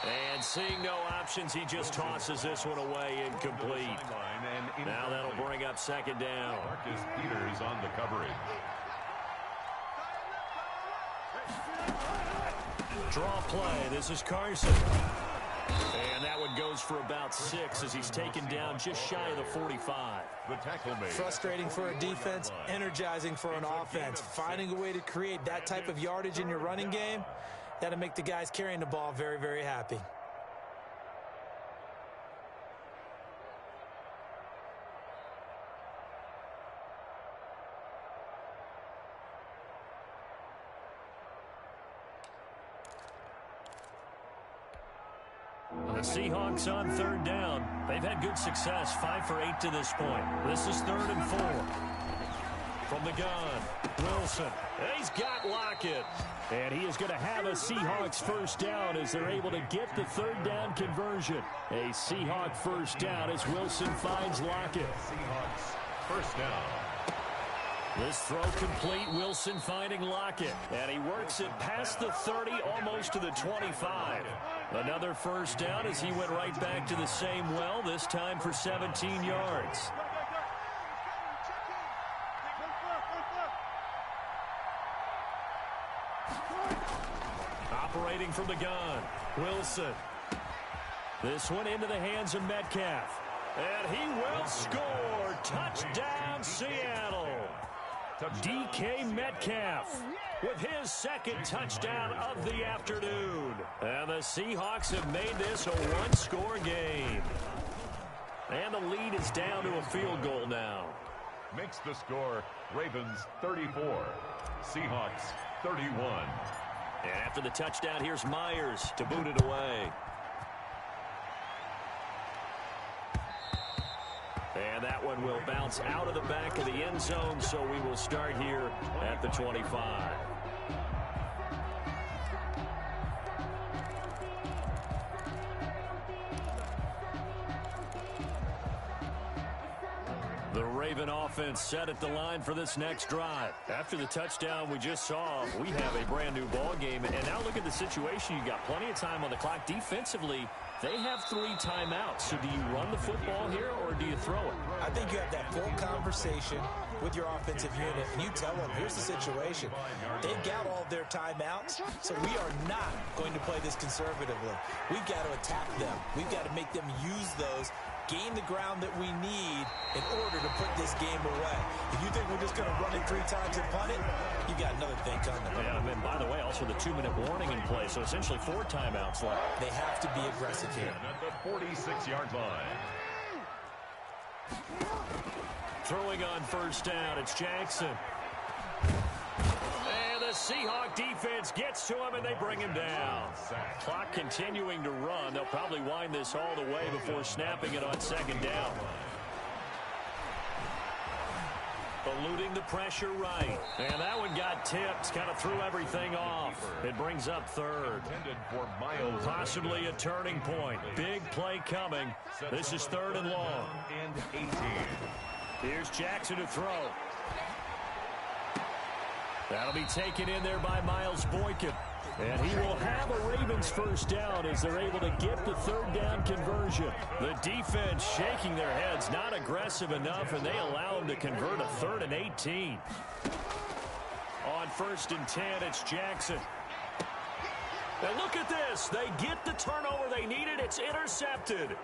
And seeing no options, he just tosses this one away incomplete. Now that'll bring up 2nd down. Marcus Peters on the coverage. Draw play. This is Carson. And that one goes for about 6 as he's taken down just shy of the 45. The tackle made. Frustrating for a defense, energizing for an offense. Finding a way to create that type of yardage in your running game, that'll make the guys carrying the ball very, very happy. The Seahawks on 3rd down. They've had good success, 5 for 8 to this point. This is 3rd and 4. From the gun, Wilson. He's got Lockett. And he is going to have a Seahawks first down as they're able to get the third down conversion. A Seahawk first down as Wilson finds Lockett. Seahawks first down. This throw complete. Wilson finding Lockett. And he works it past the 30, almost to the 25. Another first down as he went right back to the same well, this time for 17 yards. Operating from the gun, Wilson. This one into the hands of Metcalf. And he will score. Touchdown, Seattle. DK Metcalf with his second touchdown of the afternoon. And the Seahawks have made this a one-score game. And the lead is down to a field goal now. Makes the score Ravens 34, Seahawks 31. And after the touchdown, here's Myers to boot it away. And that one will bounce out of the back of the end zone, so we will start here at the 25. The Raven offense set at the line for this next drive. After the touchdown we just saw, we have a brand new ball game. And now look at the situation. You got plenty of time on the clock. Defensively, they have 3 timeouts. So do you run the football here or do you throw it? I think you have that full conversation with your offensive unit, and you tell them, here's the situation. They've got all their timeouts, so we are not going to play this conservatively. We've got to attack them. We've got to make them use those, gain the ground that we need in order to put this game away. If you think we're just going to run it 3 times and punt it, you got another thing coming. Yeah, and then, by the way, also the 2-minute warning in play, so essentially 4 timeouts left. They have to be aggressive here. At the 46-yard line. Throwing on first down, it's Jackson. And the Seahawk defense gets to him, and they bring him down. Clock continuing to run. They'll probably wind this all the way before snapping it on second down. Eluding the pressure right. And that one got tipped, kind of threw everything off. It brings up third. For Miles. Possibly a turning point. Big play coming. This is 3rd and long. And 18. Here's Jackson to throw. That'll be taken in there by Miles Boykin. And he will have a Ravens first down as they're able to get the 3rd down conversion. The defense shaking their heads, not aggressive enough, and they allow them to convert a 3rd and 18. On 1st and 10, it's Jackson. And look at this. They get the turnover they needed. It's intercepted.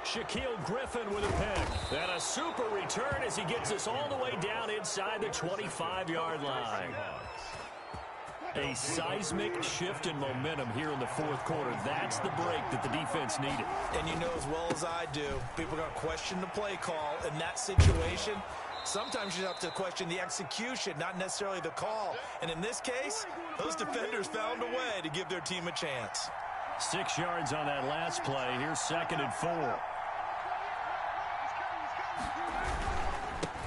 Shaquille Griffin with a pick. And a super return as he gets us all the way down inside the 25-yard line. A seismic shift in momentum here in the 4th quarter. That's the break that the defense needed. And you know as well as I do, people are going to question the play call in that situation. Sometimes you have to question the execution, not necessarily the call. And in this case, those defenders found a way to give their team a chance. 6 yards on that last play. Here's 2nd and 4.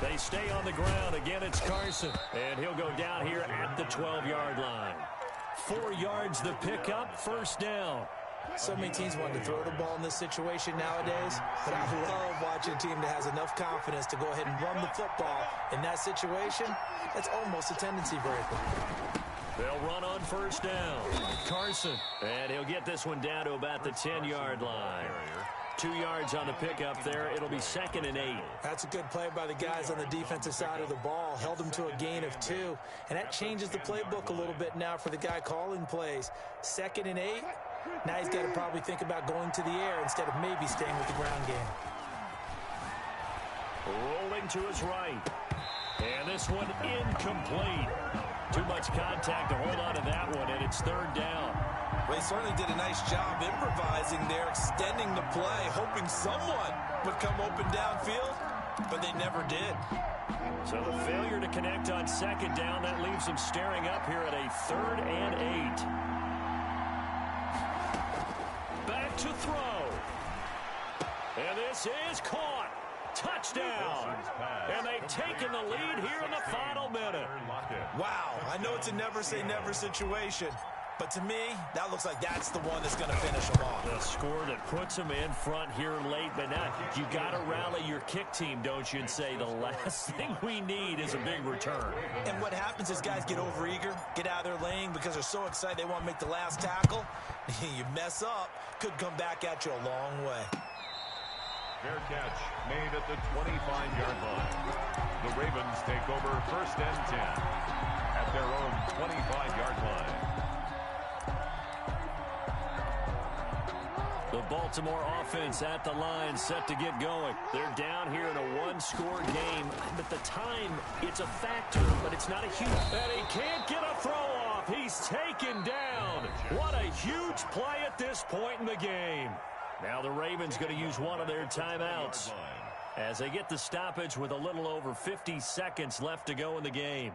They stay on the ground. Again, it's Carson. And he'll go down here at the 12-yard line. 4 yards the pickup, first down. So many teams want to throw the ball in this situation nowadays, but I love watching a team that has enough confidence to go ahead and run the football. In that situation, that's almost a tendency breaker. They'll run on first down. Carson. And he'll get this one down to about the 10-yard line. 2 yards on the pickup there. It'll be 2nd and 8. That's a good play by the guys on the defensive side of the ball. Held them to a gain of 2. And that changes the playbook a little bit now for the guy calling plays. 2nd and 8. Now he's got to probably think about going to the air instead of maybe staying with the ground game. Rolling to his right. And this one incomplete. Too much contact to hold on to that one, and it's 3rd down. Well, he certainly did a nice job improvising there, extending the play, hoping someone would come open downfield, but they never did. So the failure to connect on 2nd down, that leaves them staring up here at a 3rd and 8. Back to throw. And this is caught. Touchdown! And they've taken the lead here in the final minute. Wow, I know it's a never-say-never situation, but to me, that looks like that's the one that's going to finish them off. The score that puts them in front here late, but now you got to rally your kick team, don't you, and say the last thing we need is a big return. And what happens is guys get overeager, get out of their lane because they're so excited they want to make the last tackle. You mess up, could come back at you a long way. Fair catch made at the 25-yard line. The Ravens take over 1st and 10 at their own 25-yard line. The Baltimore offense at the line, set to get going. They're down here in a one-score game. At the time, it's a factor, but it's not a huge... And he can't get a throw off. He's taken down. What a huge play at this point in the game. Now the Ravens going to use one of their timeouts as they get the stoppage with a little over 50 seconds left to go in the game.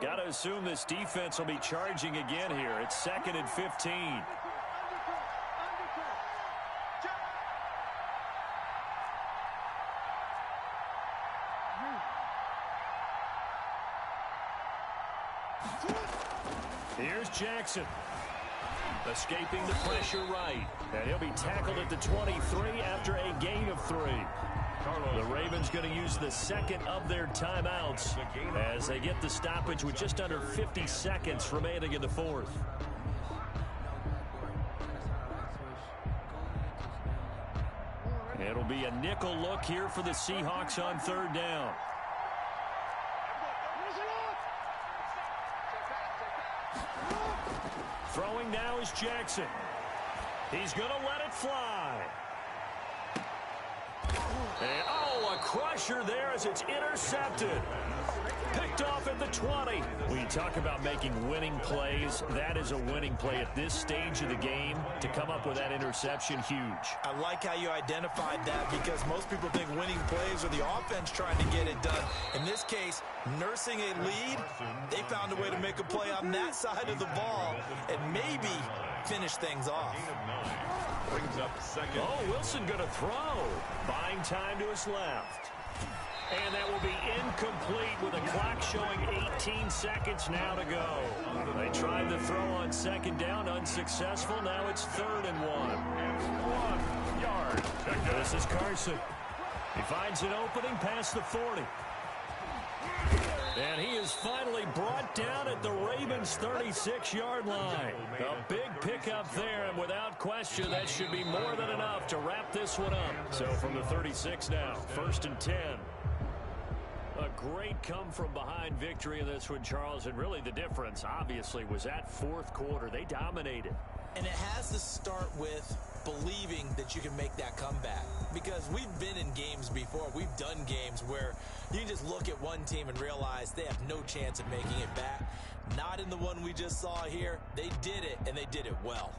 Got to assume this defense will be charging again here. It's 2nd and 15. Here's Jackson. Escaping the pressure right. And he'll be tackled at the 23 after a gain of 3. The Ravens going to use the second of their timeouts as they get the stoppage with just under 50 seconds remaining in the fourth. It'll be a nickel look here for the Seahawks on 3rd down. Throwing now is Jackson. He's going to let it fly. And, oh, a crusher there as it's intercepted. Picked off at the 20. When you talk about making winning plays, that is a winning play at this stage of the game. To come up with that interception, huge. I like how you identified that because most people think winning plays are the offense trying to get it done. In this case, nursing a lead, they found a way to make a play on that side of the ball and maybe finish things off. Brings up 2nd. Oh, Wilson going to throw. Buying time to his left. And that will be incomplete with a clock showing 18 seconds now to go. They tried the throw on 2nd down, unsuccessful. Now it's 3rd and 1. 1 yard. This is Carson. He finds an opening past the 40. And he is finally brought down at the Ravens' 36-yard line. A big pickup there, and without question, that should be more than enough to wrap this one up. So from the 36 now, 1st and 10. A great come-from-behind victory in this one, Charles, and really the difference, obviously, was that 4th quarter. They dominated. And it has to start with believing that you can make that comeback. Because we've been in games before. We've done games where you can just look at one team and realize they have no chance of making it back. Not in the one we just saw here. They did it, and they did it well.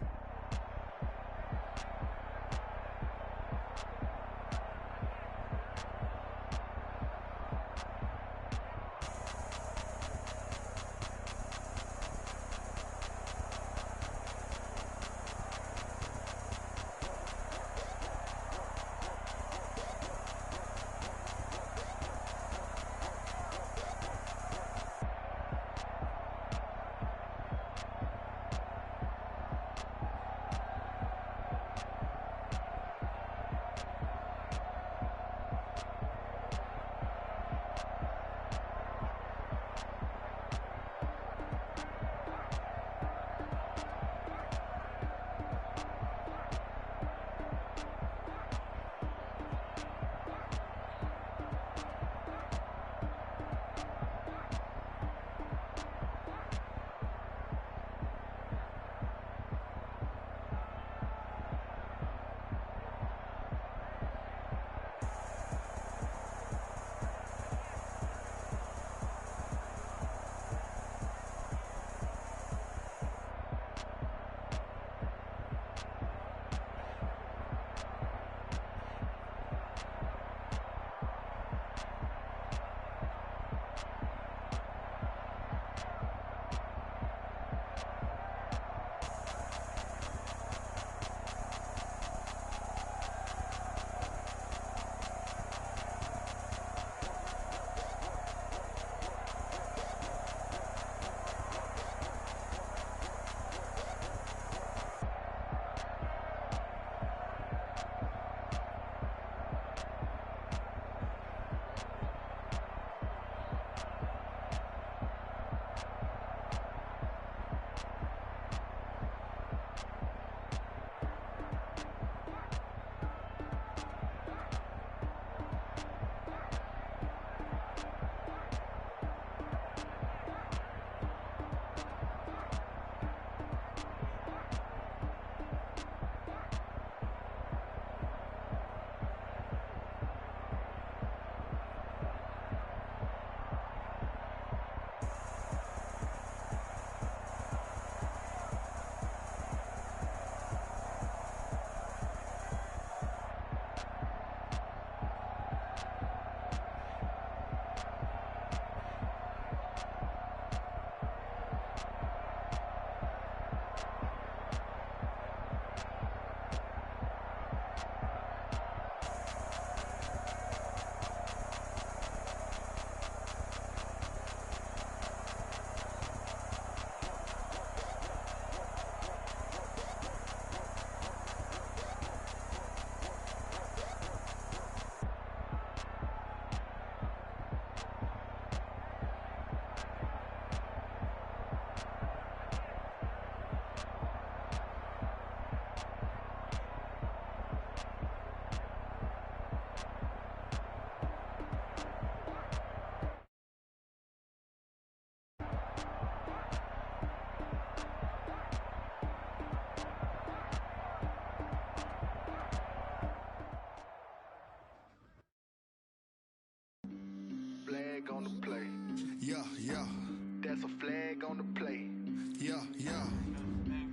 That's a flag on the play. Yeah, yeah.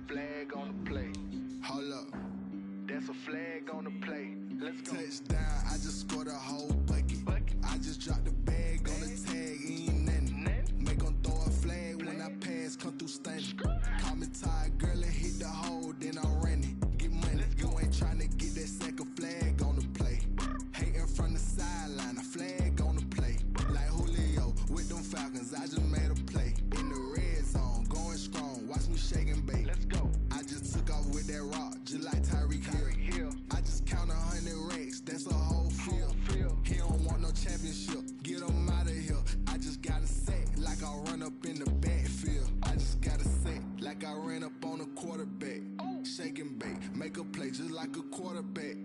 Flag on the play. Hold up. That's a flag on the play. Let's go. Touchdown, I just scored a whole bucket. I just dropped the bag on the tag, ain't nothing. Make 'em throw a flag when I pass, come through stunning. Call me tired, girl, and hit the hole, then I'm running. Get money, you ain't tryna get that second flag on the play. Hating from the sideline, a flag on the play. Like Julio with them Falcons, I just made a play. In the red zone, going strong, watch me shake and bake. Let's go. I just took off with that rock, just like Tyreek Hill. I just count 100 racks, that's a whole field. He don't want no championship, get him out of here. I just got a set, like I run up in the backfield. I just got a set, like I ran up on a quarterback. Shake and bake, make a play just like a quarterback.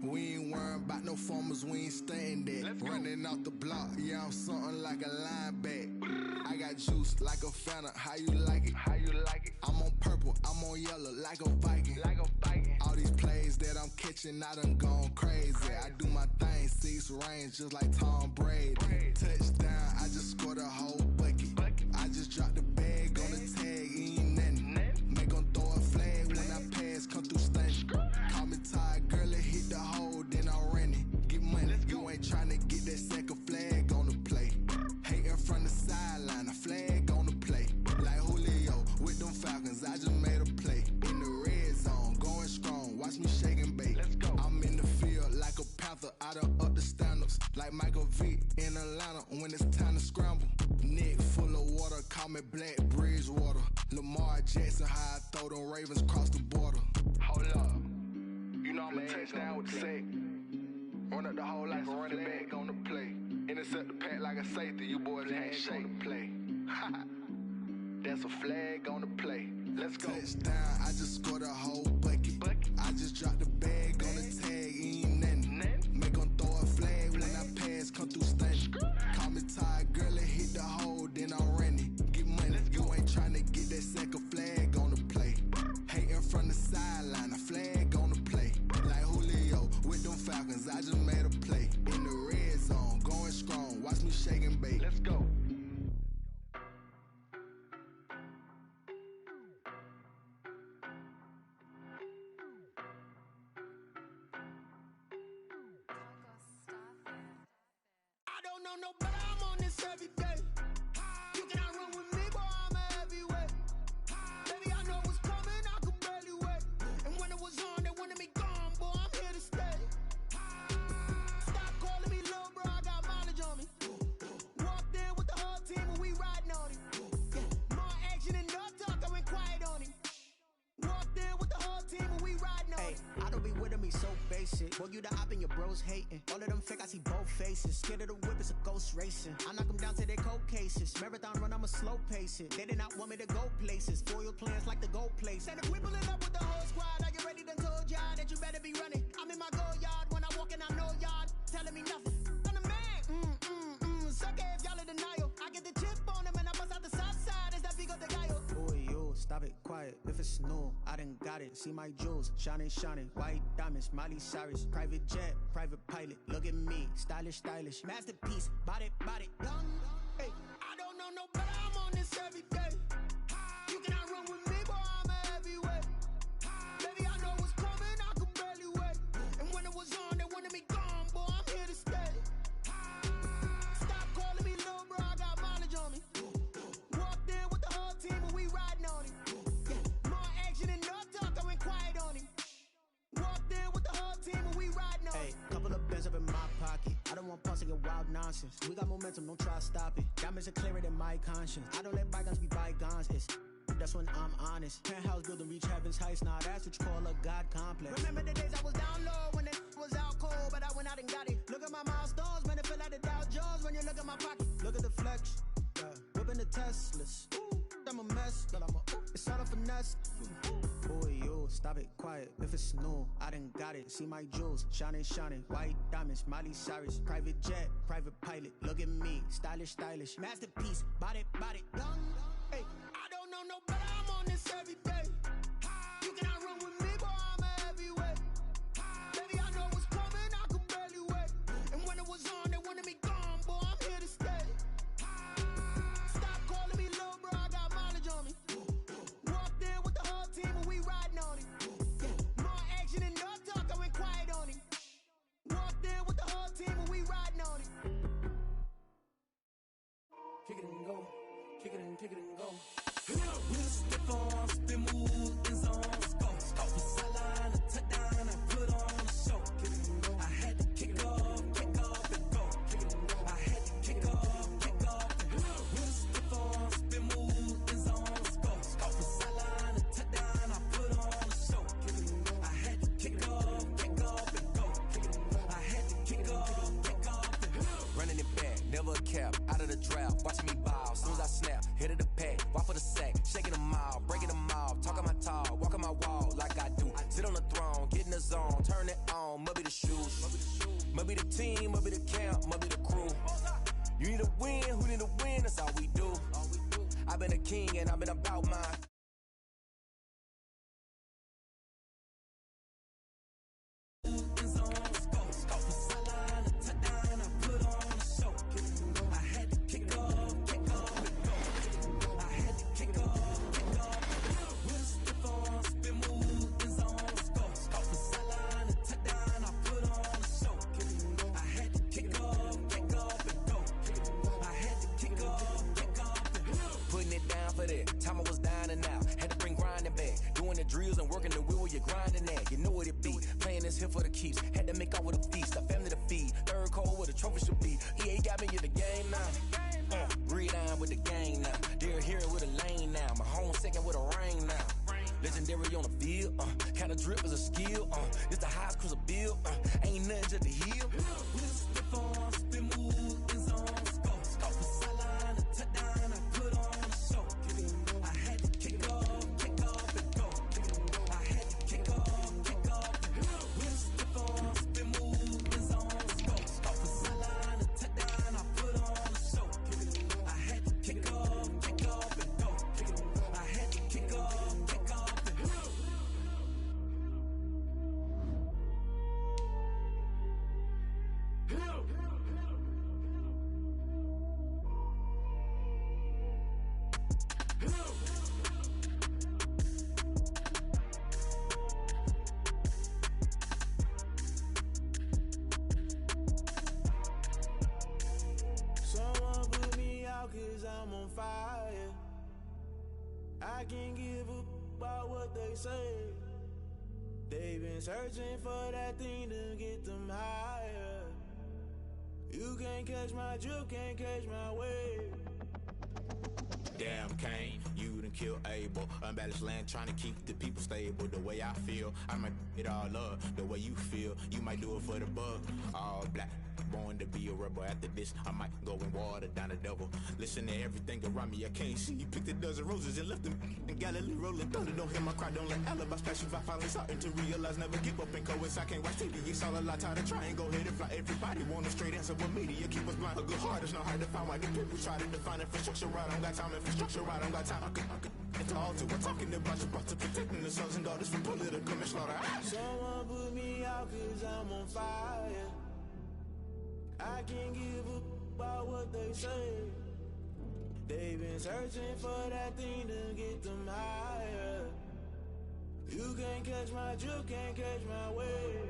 We ain't worrying about no formers, we ain't staying there. Running out the block, yeah, I'm something like a linebacker. I got juice like a Fanta, how you like it? How you like it? I'm on purple, I'm on yellow, like a Viking. All these plays that I'm catching, I done gone crazy. I do my thing, 6 range, just like Tom Brady. Touchdown, I just scored a whole bucket. I just dropped the bag on the tag, ain't nothing. Make 'em throw a flag when I pass, come through stunning. Call me tired, girl, and hit the hole, then I'm running. Get money, you ain't tryna get that second flag on the play. Hating from the sideline, a flag on the play. Like Julio with them Falcons, I just made a play. In the red zone, going strong, watch me shake and bake. Let's go. I'm in the field like a Panther, I done up the standards. Like Michael Vick in Atlanta when it's time to scramble. Neck full of water, call me Black Bridgewater. Lamar Jackson, how I throw them Ravens cross the border. Hold up. You know I'm a touchdown with the sack. Run up the hole like a running back on the play. Intercept the pack like a safety. You boys can't shake the play. That's a flag on the play. Let's go. Touchdown, I just scored a whole bucket. I just dropped the bag on the tag, ain't nothing. Make 'em throw a flag when I pass, come through stunning. Call me tired, girl, and hit the hole, then I'm running. Get money, you ain't tryna get that second flag on the play. Hating from the sideline, a flag on the play. Like Julio with them Falcons, I just made a play. In the red zone, going strong, watch me shake and bake. Let's go. I don't know no better, I'm on this every day. You cannot run with me, boy, I'm a heavyweight. Baby, I know what's coming, I could barely wait. And when it was on, they wanted me gone, boy, I'm here to stay. Stop calling me little bro, I got mileage on me. Walked in with the whole team and we riding on him. More action and no talk, I went quiet on him. Walked in with the whole team and we riding on him. I don't be with me so basic. Boy, you the op and your bros hating. All of them fake, I see both faces. Scared of the whip, it's a ghost racing. I knock them down to their cold cases. Marathon run, I'ma slow pace it. They did not want me to go places. Foil plans like the gold place. Said if we pulling up with the whole squad, are you ready? Done told y'all that you better be running. I'm in my go yard when I walk in, I know y'all telling me nothing. I'm the man, suck it if y'all in denial. I get the chip on them and I bust out the south side. Is that big of the guy? Boy, yo, stop it, quiet. If it's new, I done got it. See my jewels, shining, shining. White diamonds, Miley Cyrus. Private jet, private pilot. Look at me, stylish, stylish. Masterpiece, body, young. Hey, I don't know no better, I'm on this every day. You cannot run with me, boy, I'm a heavyweight. Baby, I know what's coming, I could barely wait. And when it was on, they wanted me gone, boy, I'm here to stay. Stop calling me little bro, I got mileage on me. Walked in with the whole team and we riding on him. More action and no talk, I went quiet on him. Walked in with the whole team and we riding on him. Hey, couple of bins up in my pocket. I don't want pulse to get wild nonsense. We got momentum, don't try to stop it. Diamonds are clearer than my conscience. I don't let bygones be bygones. That's when I'm honest. Penthouse building reach heaven's heights. Now that's what you call a God complex. Remember the days I was down low when it was out cold, but I went out and got it. Look at my milestones, man, it feel like the Dow Jones when you look at my pocket. Look at the flex, yeah. Whipping the Teslas. I'm a mess, but it's all a finesse. Boy, yo, stop it, quiet. If it's new, I done got it. See my jewels, shining, shining. White diamonds, Miley Cyrus. Private jet, private pilot. Look at me, stylish, stylish. Masterpiece, body, young. Hey, I don't know no better, I'm on this every day. You cannot run with me, boy, I'm a heavyweight. Baby, I know what's coming, I could barely wait. And when it was on, they wanted me gone, boy, I'm here to stay. Stop calling me little bro, cap, out of the draft, watching me ball. Soon as I snap, hit of the pack, walk for the sack, shaking them all, breaking them all, talking my talk, walking my wall like I do. Sit on the throne, get in the zone, turn it on, must be the shoes, must be the team, must be the camp, must be the crew. You need a win, who need a win, that's all we do. I've been a king and I've been about mine. Drills and working the wheel where you're grinding at. You know what it be. Playing this here for the keeps. Had to make out with a feast. A family to feed. Third cold where the trophy should be. EA got me in the game now. Read on with the game now. They're here with a lane now. My home second with a rain now. Legendary on the field. Kind of drip is a skill. It's the highest cruiser bill. Ain't nothing just to heal. Step on, spin move, in zone, scope. Scope for sideline, a touchdown. I put on a show. I had to kick off. Cause I'm on fire. I can't give up about what they say. They've been searching for that thing to get them higher. You can't catch my drip, can't catch my wave. Damn Kane, you done killed Abel. Unbalanced land trying to keep the people stable. The way I feel, I might it all up. The way you feel, you might do it for the bug. All black, born to be a rebel. After this, I might go and water down the devil. Listen to everything around me, I can't see. Picked a dozen roses and left them in Galilee rolling thunder. Don't hear my cry, don't let alibis pass you by. Finally starting to realize, never give up and coincide. I can't watch TV, it's all a lot. Time to try and go ahead and fly. Everybody want a straight answer, but media keep us blind. A good heart is not hard to find. Why the people try to define infrastructure right? I don't got time. Infrastructure right, I don't got time. I could it's all to. We're talking about you, about to protecting the sons and daughters from political and slaughter. Someone put me out cause I'm on fire. I can't give up about what they say. They've been searching for that thing to get them higher. You can't catch my drip, can't catch my wave.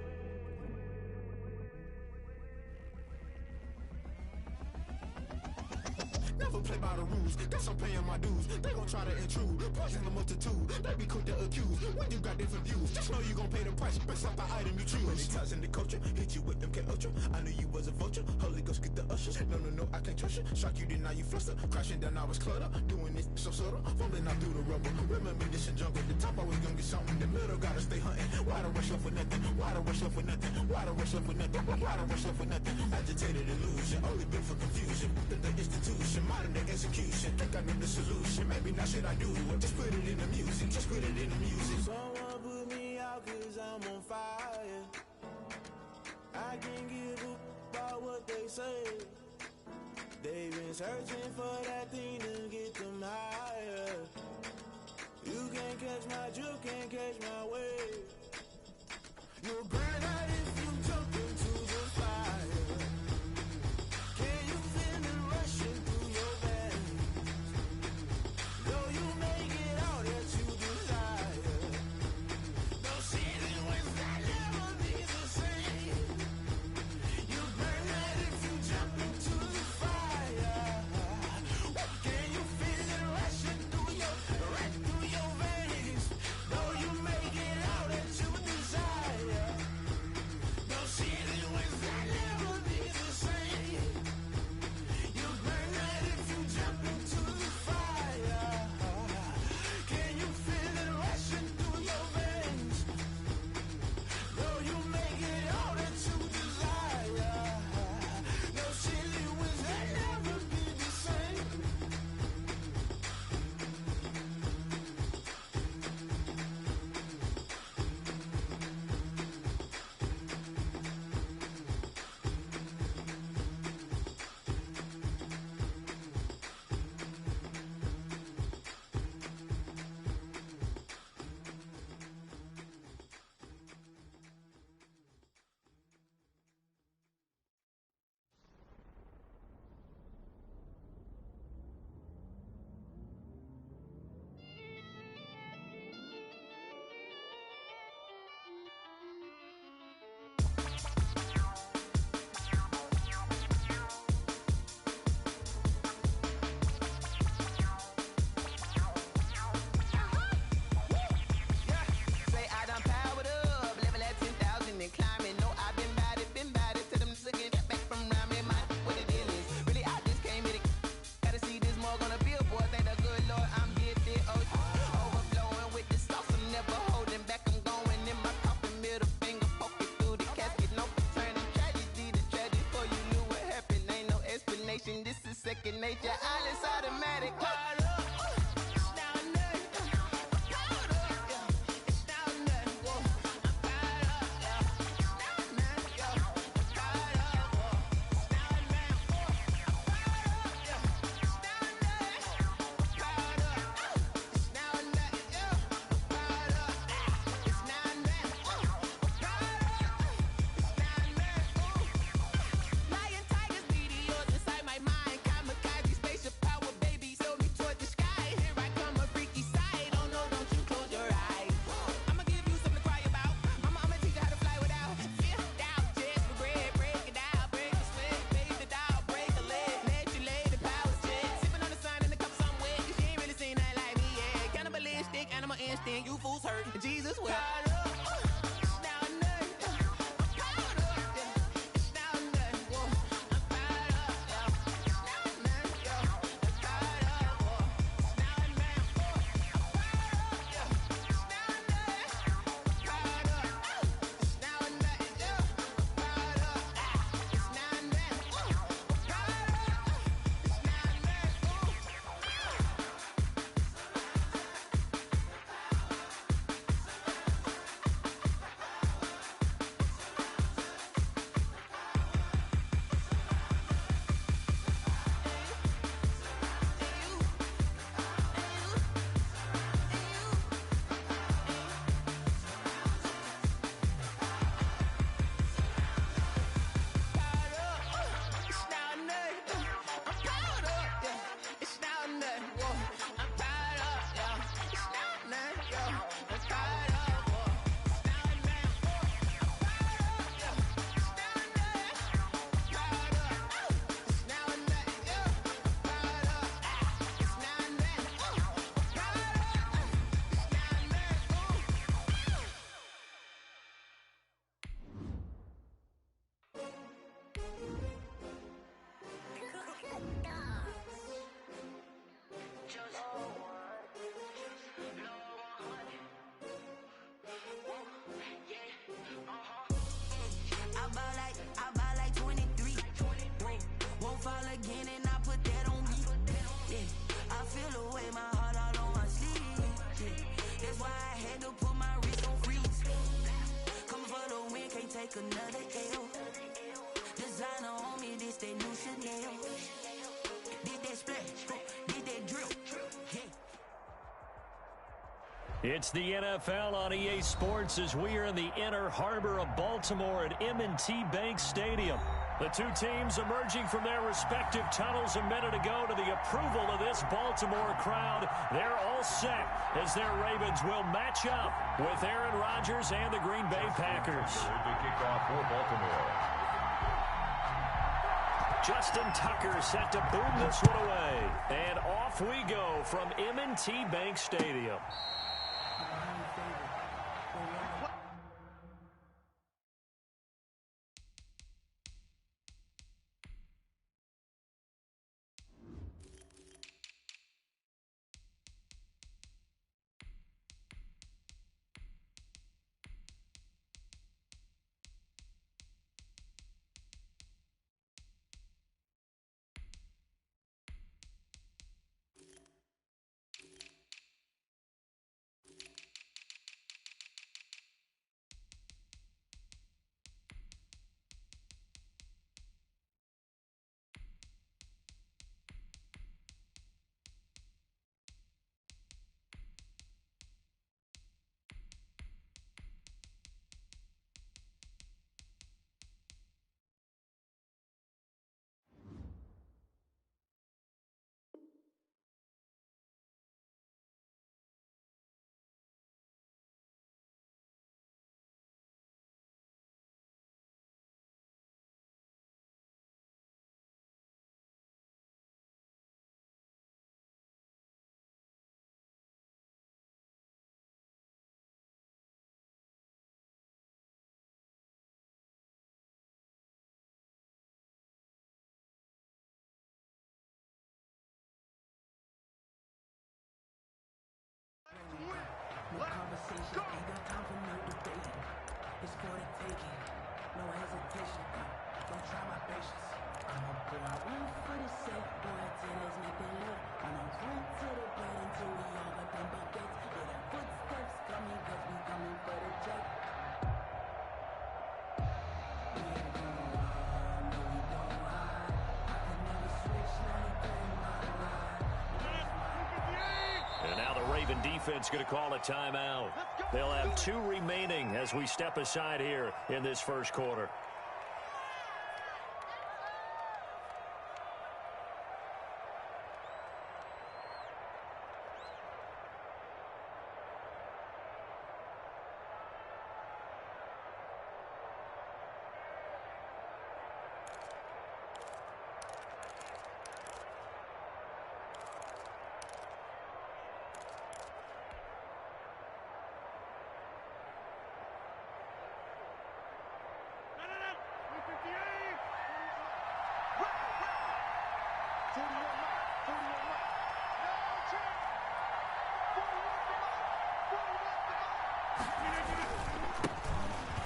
Never play by the rules, guess I'm paying my dues. They gon' try to intrude, poison the multitude. They be quick to accuse, when you got different views. Just know you gon' pay the price, based off the item you choose. Many times in the culture, hit you with MK Ultra. I knew you was a vulture, Holy Ghost get the ushers. No, I can't trust you. Shock you, then now you fluster. Crashing down, I was cluttered. Doing this so subtle, fumbling out through the rubble. Remember this in jungle, the top always gonna get something. The middle gotta stay hunting. Why the rush left with nothing? Why the rush left with nothing? Why the rush left with nothing? Why the rush left with nothing? Agitated illusion, only built for confusion. The institution, modern day execution. Think I know the solution. Maybe now should I do it? Just put it in the music. Just put it in the music. Someone put me out cause I'm on fire. I can't give up about what they say. They've been searching for that thing to get them higher. You can't catch my drip, can't catch my wave. You'll burn out if you jump into the fire. Can you feel it rushing through your veins? Though you make it out that you desire. No season when that never be the same. You burn out if you jump into the fire. Can you feel it rushing through your veins? Though you make it out that you desire. Straight your eyelids automatic. Caught up. You fools hurt. Jesus will. I buy like 23. Won't fall again and I put that on me. Yeah, I feel the way my heart all on my sleeve. Yeah, that's why I had to put my wrist on freeze. Coming for the win, can't take another L. Designer on me, this that new Chanel. Did that splash, did that drill. Yeah. It's the NFL on EA Sports as we are in the inner harbor of Baltimore at M&T Bank Stadium. The two teams emerging from their respective tunnels a minute ago to the approval of this Baltimore crowd. They're all set as their Ravens will match up with Aaron Rodgers and the Green Bay Packers. The kickoff for Baltimore. Justin Tucker set to boom this one away. And off we go from M&T Bank Stadium. No conversation, ain't got time for no debating. It's for the taking, no hesitation. Don't try my patience. I'ma put out one for the safe, boy, till there's nothing left. I'ma run to the bed until we all got them buckets. Hear them footsteps coming, cause we coming for the check. We ain't gon' run, no we don't hide. I can never switch, now they play my ride. And now the Raven defense going to call a timeout. They'll have 2 remaining as we step aside here in this first quarter.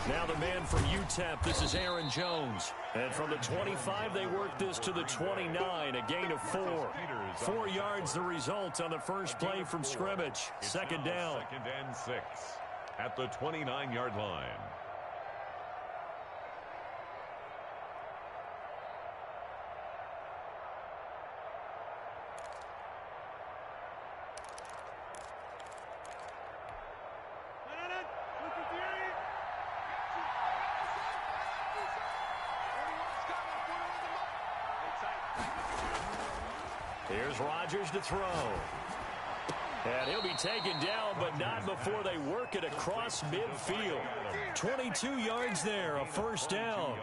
Now the man from UTEP, this is Aaron Jones. And from the 25, they work this to the 29, a gain of 4. 4 yards the result on the first play from scrimmage. Second down. 2nd and 6 at the 29-yard line. Here's Rodgers to throw. And he'll be taken down, but not before they work it across midfield. 22 yards there, a first down.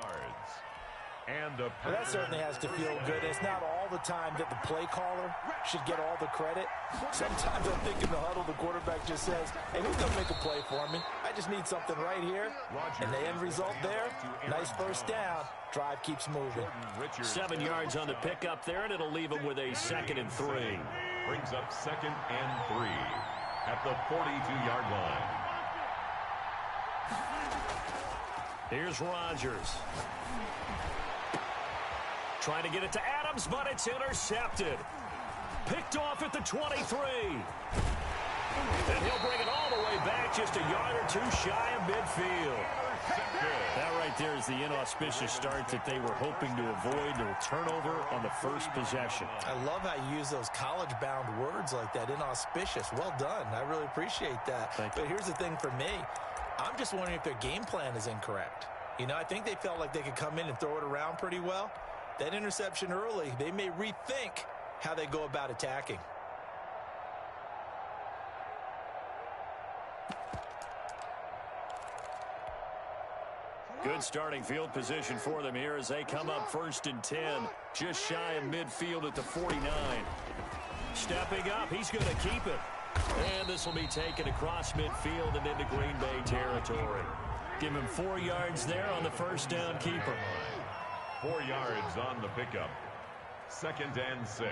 And well, that certainly has to feel good. It's not all the time that the play caller should get all the credit. Sometimes I think in the huddle, the quarterback just says, hey, who's going to make a play for me? I just need something right here. And the end result there, nice first down. Drive keeps moving. 7 yards on the pickup there, and it'll leave him with a 2nd and 3. Brings up 2nd and 3 at the 42-yard line. Here's Rodgers. Trying to get it to Adams, but it's intercepted. Picked off at the 23. And he'll bring it all the way back, just a yard or 2 shy of midfield. That right there is the inauspicious start that they were hoping to avoid. No turnover on the first possession. I love how you use those college-bound words like that, inauspicious. Well done. I really appreciate that. But here's the thing for me. I'm just wondering if their game plan is incorrect. You know, I think they felt like they could come in and throw it around pretty well. That interception early, they may rethink how they go about attacking. Good starting field position for them here as they come up 1st and 10, just shy of midfield at the 49. Stepping up, he's going to keep it. And this will be taken across midfield and into Green Bay territory. Give him 4 yards there on the first down keeper. 4 yards on the pickup. 2nd and 6.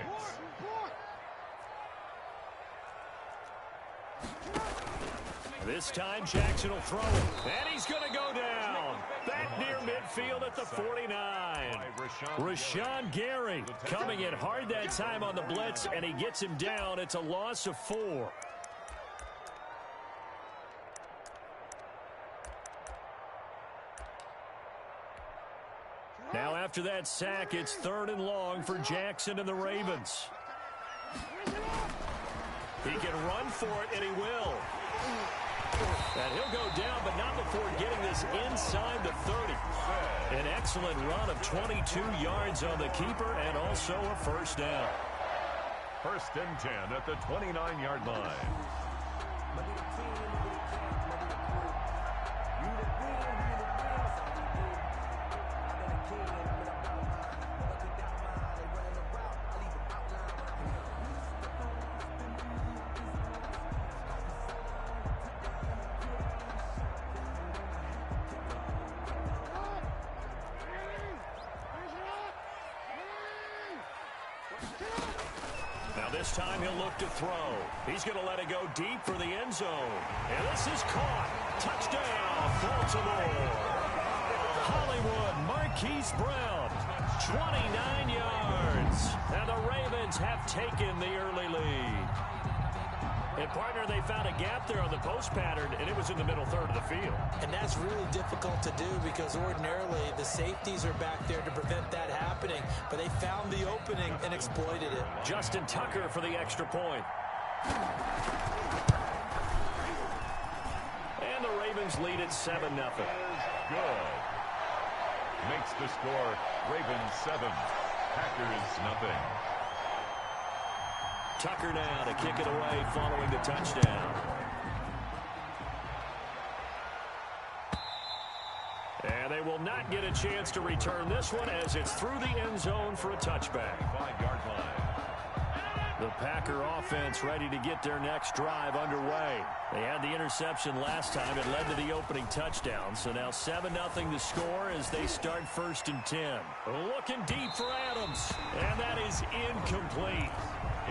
This time Jackson will throw it, and he's going to go down. Back near midfield at the 49. Rashawn Gary coming in hard that time on the blitz, and he gets him down. It's a loss of 4. Now after that sack, it's 3rd and long for Jackson and the Ravens. He can run for it, and he will. And he'll go down, but not before getting this inside the 30. An excellent run of 22 yards on the keeper and also a first down. 1st and 10 at the 29-yard line. This time he'll look to throw. He's going to let it go deep for the end zone. And this is caught. Touchdown, Baltimore. Hollywood, Marquise Brown, 29 yards. And the Ravens have taken the early lead. And, partner, they found a gap there on the post pattern, and it was in the middle third of the field. And that's really difficult to do because ordinarily the safeties are back there to prevent that happening. But they found the opening and exploited it. Justin Tucker for the extra point. And the Ravens lead at 7-0. Good. Makes the score Ravens 7, Packers nothing. Tucker now to kick it away following the touchdown. And they will not get a chance to return this one as it's through the end zone for a touchback. 5-yard line. The Packer offense ready to get their next drive underway. They had the interception last time. It led to the opening touchdown. So now 7-0 the score as they start 1st and 10. Looking deep for Adams. And that is incomplete.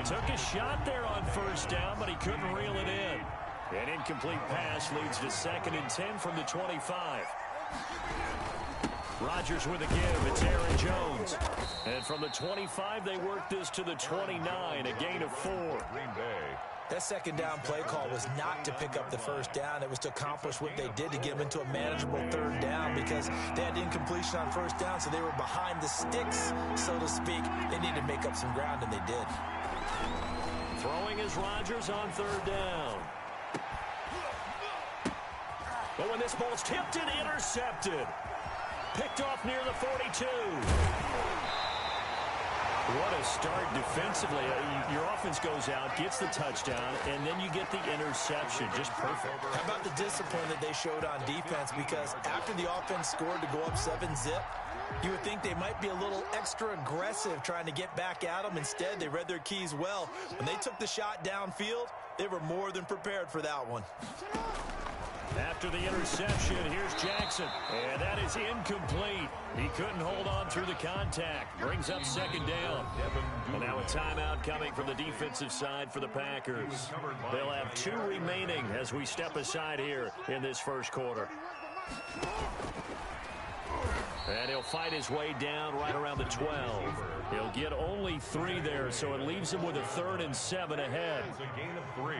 Took a shot there on 1st down, but he couldn't reel it in. An incomplete pass leads to 2nd and 10 from the 25. Rodgers with a give. It's Aaron Jones. And from the 25, they work this to the 29, a gain of 4. Green Bay. That 2nd down play call was not to pick up the 1st down. It was to accomplish what they did to get them into a manageable 3rd down because they had incompletion on 1st down, so they were behind the sticks, so to speak. They needed to make up some ground, and they did. Throwing is Rodgers on 3rd down. But when this ball's tipped and intercepted. Picked off near the 42. What a start defensively. Your offense goes out, gets the touchdown, and then you get the interception. Just perfect. How about the discipline that they showed on defense? Because after the offense scored to go up 7-zip, you would think they might be a little extra aggressive trying to get back at them. Instead, they read their keys well. When they took the shot downfield, they were more than prepared for that one. After the interception, here's Jackson. And that is incomplete. He couldn't hold on through the contact. Brings up 2nd down. And now a timeout coming from the defensive side for the Packers. They'll have 2 remaining as we step aside here in this 1st quarter. And he'll fight his way down right around the 12. He'll get only 3 there, so it leaves him with a 3rd and 7 ahead. It's a gain of 3.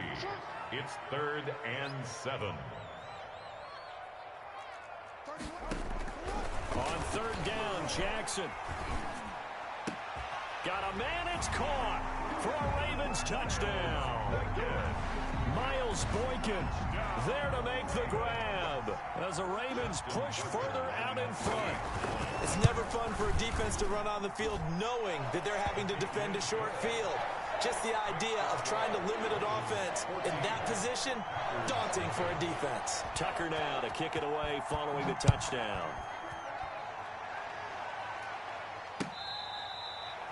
It's 3rd and 7. On 3rd down, Jackson. Got a man, it's caught for a Ravens touchdown. Miles Boykin there to make the grab as the Ravens push further out in front. It's never fun for a defense to run on the field knowing that they're having to defend a short field. Just the idea of trying to limit an offense in that position, daunting for a defense. Tucker now to kick it away following the touchdown.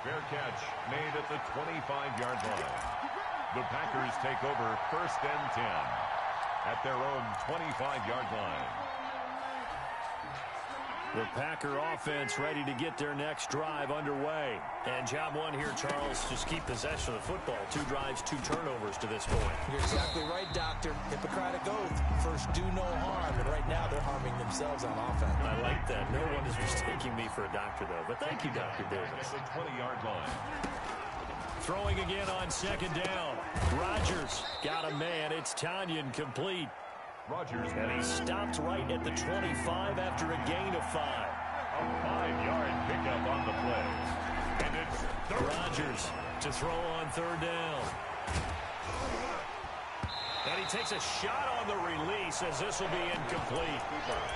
Fair catch made at the 25-yard line. The Packers take over 1st and 10 at their own 25-yard line. The Packer offense ready to get their next drive underway. And job 1 here, Charles, just keep possession of the football. 2 drives, 2 turnovers to this point. You're exactly right, Doctor. Hippocratic oath. First, do no harm. And right now, they're harming themselves on offense. I like that. No one is mistaking me for a doctor, though. But thank you, Dr. Davis. The 20-yard line. Throwing again on 2nd down. Rodgers got a man. It's Tanyan complete. Rodgers. And he stopped right at the 25 after a gain of 5. A 5-yard pickup on the play. And it's Rodgers to throw on 3rd down. And he takes a shot on the release as this will be incomplete.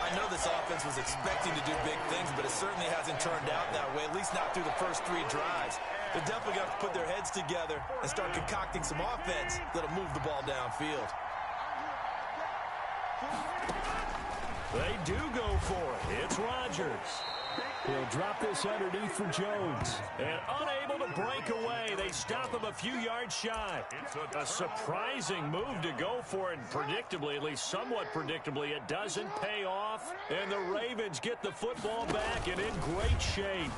I know this offense was expecting to do big things, but it certainly hasn't turned out that way, at least not through the first 3 drives. They're definitely going to put their heads together and start concocting some offense that'll move the ball downfield. They do go for it. It's Rodgers. He'll drop this underneath for Jones. And unable to break away. They stop him a few yards shy. A surprising move to go for it. And predictably, at least somewhat predictably, it doesn't pay off. And the Ravens get the football back and in great shape.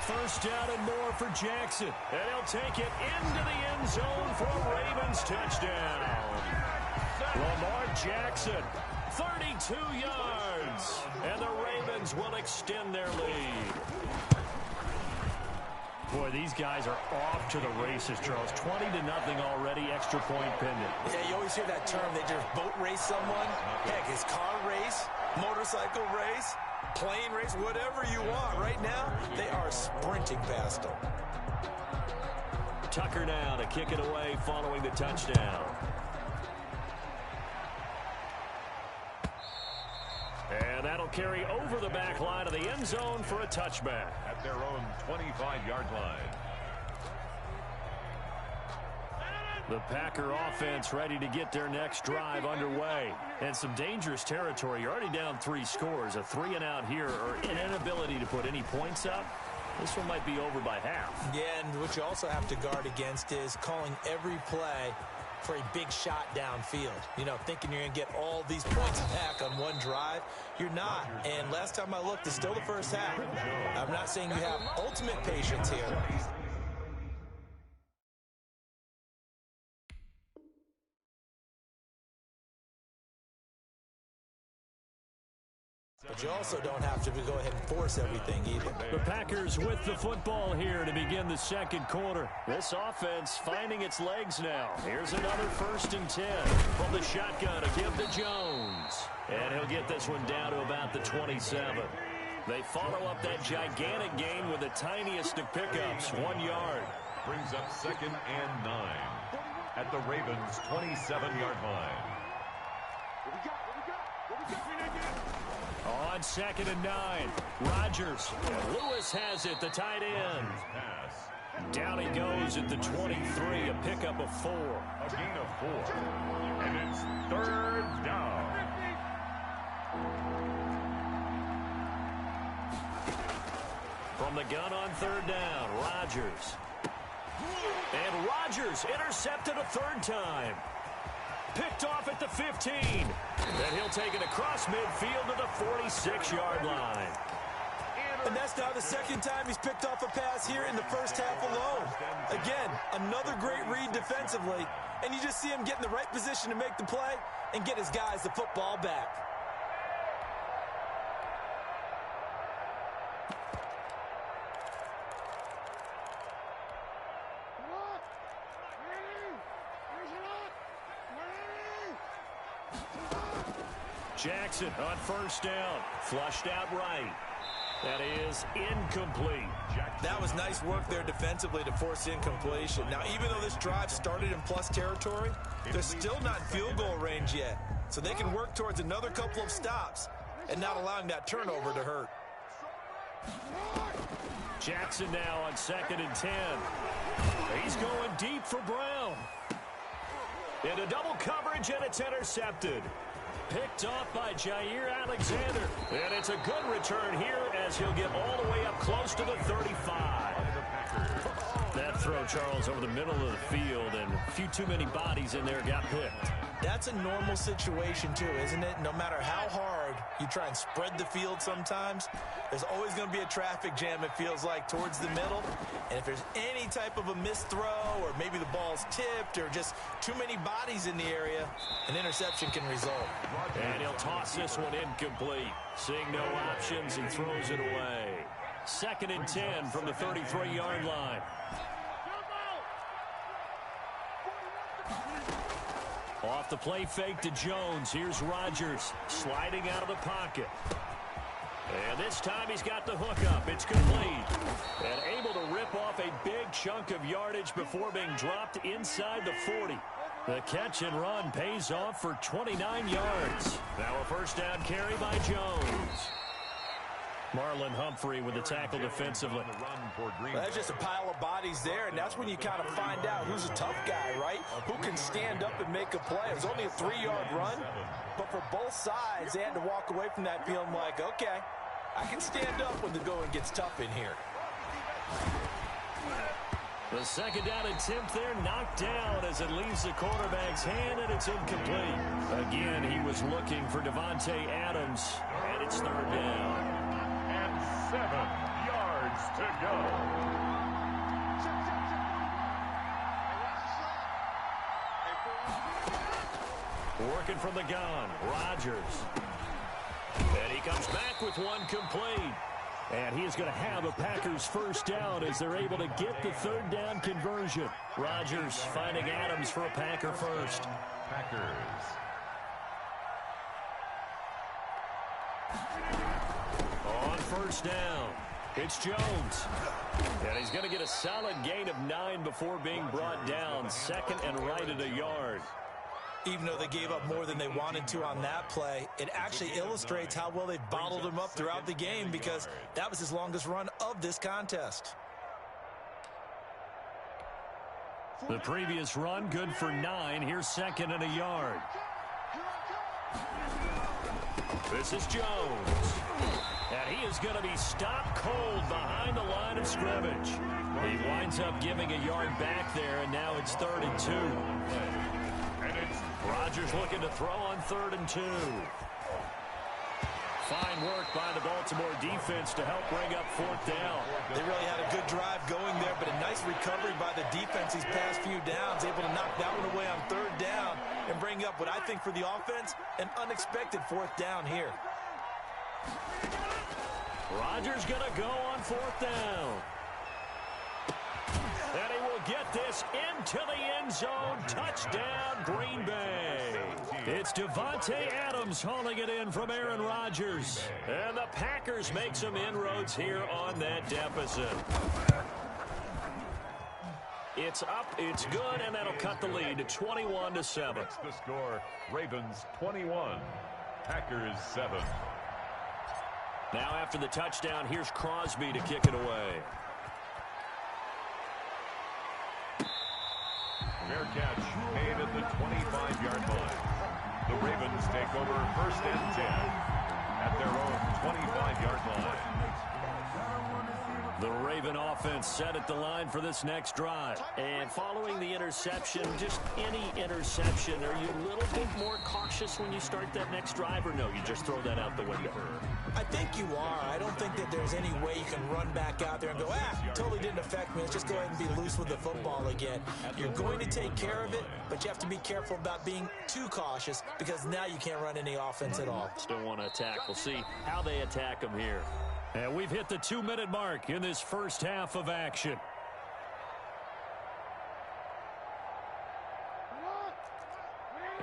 1st down and more for Jackson. And he'll take it into the end zone for a Ravens touchdown. Lamar Jackson, 32 yards. And the Ravens will extend their lead. Boy, these guys are off to the races, Charles. 20-0 already, extra point pending. Yeah, you always hear that term. They just boat race someone. Heck, it's car race, motorcycle race, plane race, whatever you want. Right now, they are sprinting past them. Tucker now to kick it away following the touchdown. And that'll carry over the back line of the end zone for a touchback. At their own 25-yard line. The Packer offense ready to get their next drive underway. And some dangerous territory. You're already down 3 scores. A 3-and-out here or an inability to put any points up. This one might be over by half. Yeah, and what you also have to guard against is calling every play for a big shot downfield. You know, thinking you're going to get all these points back on one drive. You're not. And last time I looked, it's still the first half. I'm not saying you have ultimate patience here. But you also don't have to go ahead and force everything either. The Packers with the football here to begin the second quarter. This offense finding its legs now. Here's another 1st and 10 from the shotgun to give to Jones. And he'll get this one down to about the 27. They follow up that gigantic gain with the tiniest of pickups, 1 yard. Brings up 2nd and 9 at the Ravens' 27-yard line. On 2nd and 9, Rodgers. And Lewis has it, the tight end. Down he goes at the 23, a pickup of 4. A gain of 4. And it's 3rd down. From the gun on 3rd down, Rodgers. And Rodgers intercepted a 3rd time. Picked off at the 15. And he'll take it across midfield to the 46-yard line. And that's now the 2nd time he's picked off a pass here in the first half alone. Again, another great read defensively. And you just see him get in the right position to make the play and get his guys the football back. Jackson on 1st down. Flushed out right. That is incomplete. That was nice work there defensively to force incompletion. Now, even though this drive started in plus territory, they're still not field goal range yet. So they can work towards another couple of stops and not allowing that turnover to hurt. Jackson now on 2nd and 10. He's going deep for Brown. Into double coverage, and it's intercepted. Picked off by Jair Alexander. And it's a good return here as he'll get all the way up close to the 35. That throw, Charles, over the middle of the field, and a few too many bodies in there got picked. That's a normal situation, too, isn't it? No matter how hard you try and spread the field sometimes, there's always going to be a traffic jam, it feels like, towards the middle. And if there's any type of a missed throw or maybe the ball's tipped or just too many bodies in the area, an interception can result. And he'll toss this one incomplete. Seeing no options, he throws it away. 2nd and 10 from the 33-yard line. Off the play fake to Jones. Here's Rodgers sliding out of the pocket. And this time he's got the hook up. It's complete. And able to rip off a big chunk of yardage before being dropped inside the 40. The catch and run pays off for 29 yards. Now a 1st down carry by Jones. Marlon Humphrey with the tackle defensively. That's just a pile of bodies there, and that's when you kind of find out who's a tough guy, right? Who can stand up and make a play. It was only a 3-yard run, but for both sides, they had to walk away from that feeling like, okay, I can stand up when the going gets tough in here. The 2nd down attempt there knocked down as it leaves the quarterback's hand, and it's incomplete. Again, he was looking for Devontae Adams, and it's 3rd down. 7 yards to go. Working from the gun, Rodgers. And he comes back with one complete. And he is going to have a Packers first down as they're able to get the third down conversion. Rodgers finding Adams for a Packer first. Packers. On first down, it's Jones. And he's going to get a solid gain of 9 before being brought down. Second and right at a yard. Even though they gave up more than they wanted to on that play, it actually illustrates how well they've bottled him up throughout the game because that was his longest run of this contest. The previous run, good for 9. Here's second and a yard. This is Jones. And he is going to be stopped cold behind the line of scrimmage. He winds up giving a yard back there, and now it's 3rd and 2. Rodgers looking to throw on 3rd and 2. Fine work by the Baltimore defense to help bring up 4th down. They really had a good drive going there, but a nice recovery by the defense these past few downs, able to knock that one away on 3rd down and bring up what I think for the offense, an unexpected 4th down here. Rodgers going to go on 4th down. And he will get this into the end zone. Touchdown, Green Bay. It's Devontae Adams hauling it in from Aaron Rodgers. And the Packers make some inroads here on that deficit. It's up, it's good, and that'll cut the lead to 21-7. That's the score. Ravens 21, Packers 7. Now after the touchdown, here's Crosby to kick it away. Fair catch made at the 25-yard line. The Ravens take over 1st and 10 at their own 25-yard line. The Raven offense set at the line for this next drive. And following the interception, just any interception, are you a little bit more cautious when you start that next drive, or no, you just throw that out the window? I think you are. I don't think that there's any way you can run back out there and go, totally didn't affect me. Let's just go ahead and be loose with the football again. You're going to take care of it, but you have to be careful about being too cautious because now you can't run any offense at all. Still want to attack. We'll see how they attack them here. And we've hit the 2-minute mark in this first half of action.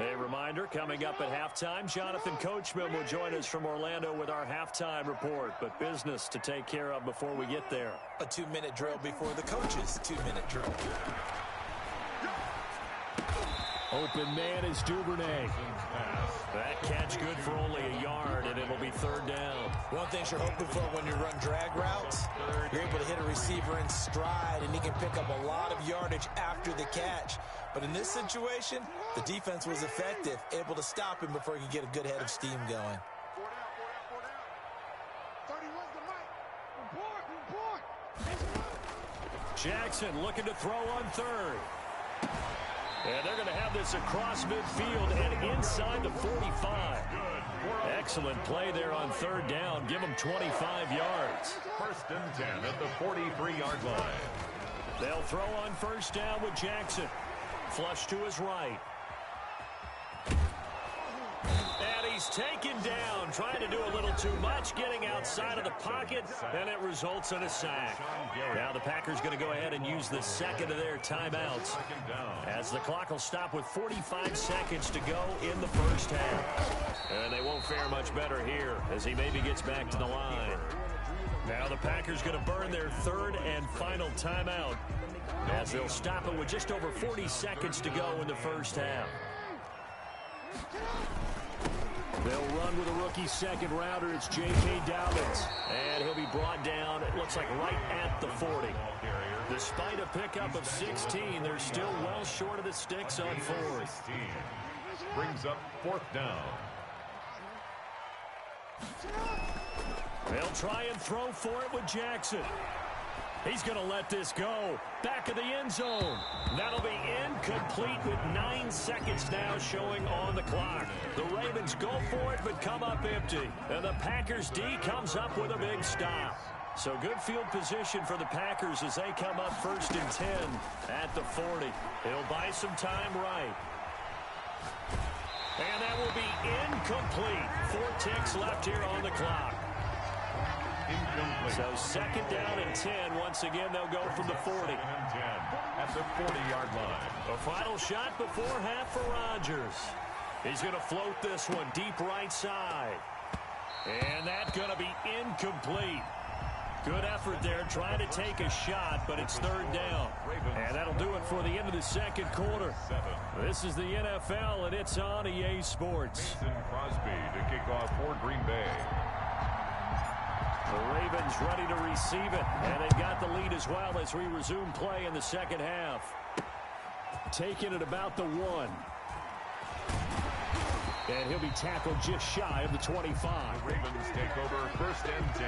A reminder, coming up at halftime, Jonathan Coachman will join us from Orlando with our halftime report. But business to take care of before we get there. A 2-minute drill before the coach's 2-minute drill. Open man is Duvernay. That catch good for only a yard, and it'll be 3rd down. One thing you're hoping for when you run drag routes, you're able to hit a receiver in stride, and he can pick up a lot of yardage after the catch. But in this situation, the defense was effective, able to stop him before he could get a good head of steam going. Jackson looking to throw on 3rd. And they're going to have this across midfield and inside the 45. Excellent play there on 3rd down. Give them 25 yards. 1st and 10 at the 43-yard line. They'll throw on 1st down with Jackson. Flush to his right. And he's taken down, trying to do a little too much, getting outside of the pocket, and it results in a sack. Now the Packers going to go ahead and use the second of their timeouts, as the clock will stop with 45 seconds to go in the first half. And they won't fare much better here, as he maybe gets back to the line. Now the Packers going to burn their 3rd and final timeout, as they'll stop it with just over 40 seconds to go in the first half. They'll run with a rookie second rounder. It's J.K. Dobbins. And he'll be brought down, it looks like, right at the 40. Despite a pickup of 16, they're still well short of the sticks on 4th. Brings up 4th down. They'll try and throw for it with Jackson. He's going to let this go. Back of the end zone. That'll be incomplete with 9 seconds now showing on the clock. The Ravens go for it but come up empty. And the Packers D comes up with a big stop. So good field position for the Packers as they come up 1st and 10 at the 40. He'll buy some time right. And that will be incomplete. 4 ticks left here on the clock. Incomplete. So second down and 10. Once again, they'll go from the 40. Second and 10 at the 40-yard line. A final shot before half for Rodgers. He's going to float this one deep right side. And that's going to be incomplete. Good effort there trying to take a shot, but it's third down. And that'll do it for the end of the second quarter. This is the NFL, and it's on EA Sports. Mason Crosby to kick off for Green Bay. The Ravens ready to receive it, and they've got the lead as well as we resume play in the second half. Taking it about the 1. And he'll be tackled just shy of the 25. The Ravens take over first and 10.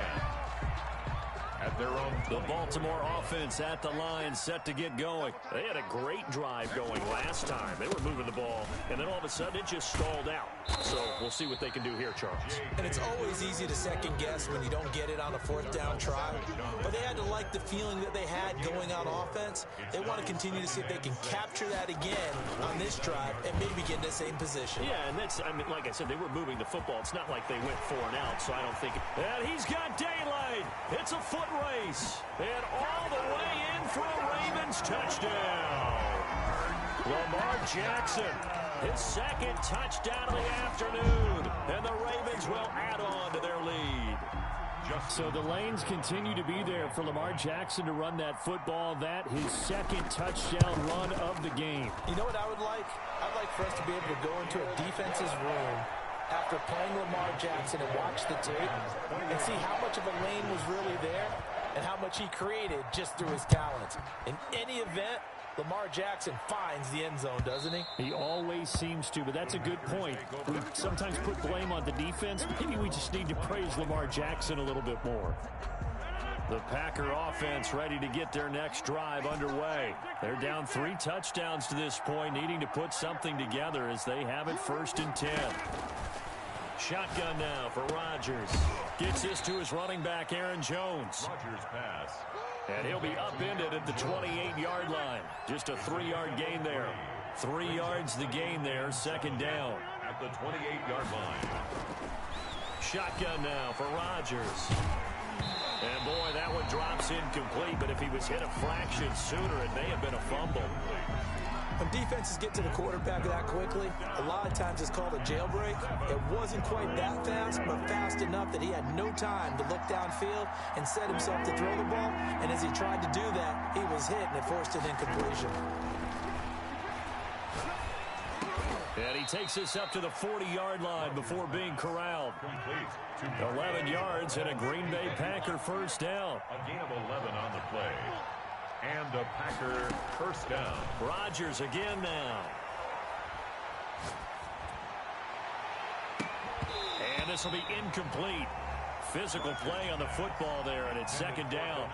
At their own 20. The Baltimore offense at the line, set to get going. They had a great drive going last time. They were moving the ball, and then all of a sudden it just stalled out. So we'll see what they can do here, Charles. And it's always easy to second guess when you don't get it on a 4th down try. But they had to like the feeling that they had going on offense. They want to continue to see if they can capture that again on this drive and maybe get in the same position. Yeah, and that's, I mean, like I said, they were moving the football. It's not like they went 4 and out, so I don't think. And he's got daylight. It's a foot race. And all the way in for a Ravens touchdown. Lamar Jackson, his second touchdown of the afternoon. And the Ravens will add on to their lead. So the lanes continue to be there for Lamar Jackson to run that football. That his second touchdown run of the game. You know what I would like? I'd like for us to be able to go into a defense's room after playing Lamar Jackson and watch the tape and see how much of a lane was really there and how much he created just through his talents. In any event, Lamar Jackson finds the end zone, doesn't he? He always seems to, but that's a good point. We sometimes put blame on the defense. Maybe we just need to praise Lamar Jackson a little bit more. The Packer offense ready to get their next drive underway. They're down 3 touchdowns to this point, needing to put something together as they have it 1st and 10. Shotgun now for Rodgers. Gets this to his running back, Aaron Jones. Rodgers pass. And he'll be upended at the 28-yard line. Just a 3-yard gain there. 3 yards the gain there, second down. At the 28-yard line. Shotgun now for Rodgers. And boy, that one drops incomplete, but if he was hit a fraction sooner, it may have been a fumble. When defenses get to the quarterback that quickly, a lot of times it's called a jailbreak. It wasn't quite that fast, but fast enough that he had no time to look downfield and set himself to throw the ball. And as he tried to do that, he was hit, and it forced an incompletion. And he takes this up to the 40-yard line before being corralled. 11 yards and a Green Bay Packer first down. A gain of 11 on the play. And a Packer first down. Rodgers again now. And this will be incomplete. Physical play on the football there, and it's second down.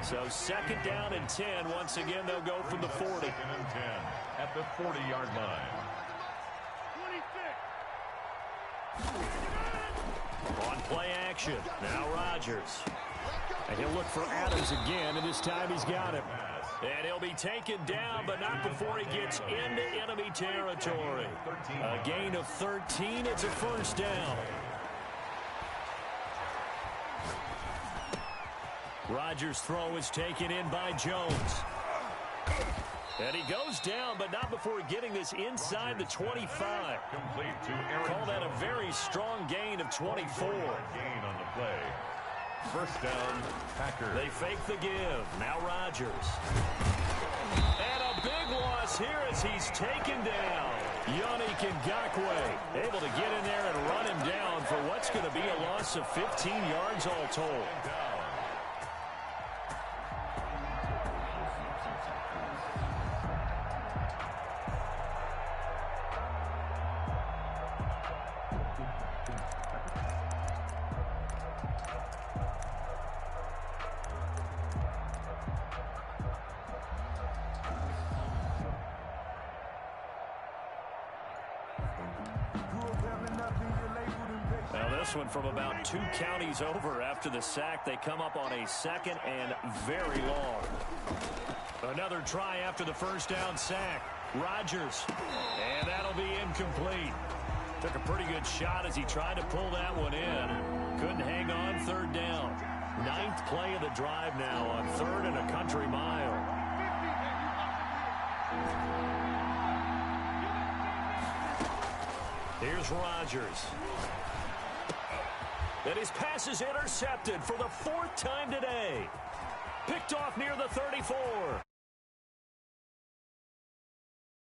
So second down and 10. Once again, they'll go from the 40. Second and 10 at the 40-yard line. 26. On play action. Now Rodgers. And he'll look for Adams again, and this time he's got him. And he'll be taken down, but not before he gets into enemy territory. A gain of 13. It's a first down. Rodgers' throw is taken in by Jones. And he goes down, but not before getting this inside the 25. Complete to Aaron Call that a Jones. very strong gain of 24. Gain on the play. First down, Packer. They fake the give. Now Rodgers. And a big loss here as he's taken down. Yannick Ngakoue able to get in there and run him down for what's going to be a loss of 15 yards all told. this one from about 2 counties over after the sack. They come up on a 2nd and very long. Another try after the first down sack. Rodgers. And that'll be incomplete. Took a pretty good shot as he tried to pull that one in. Couldn't hang on 3rd down. 9th play of the drive now on 3rd and a country mile. Here's Rodgers. And his pass is intercepted for the 4th time today. Picked off near the 34.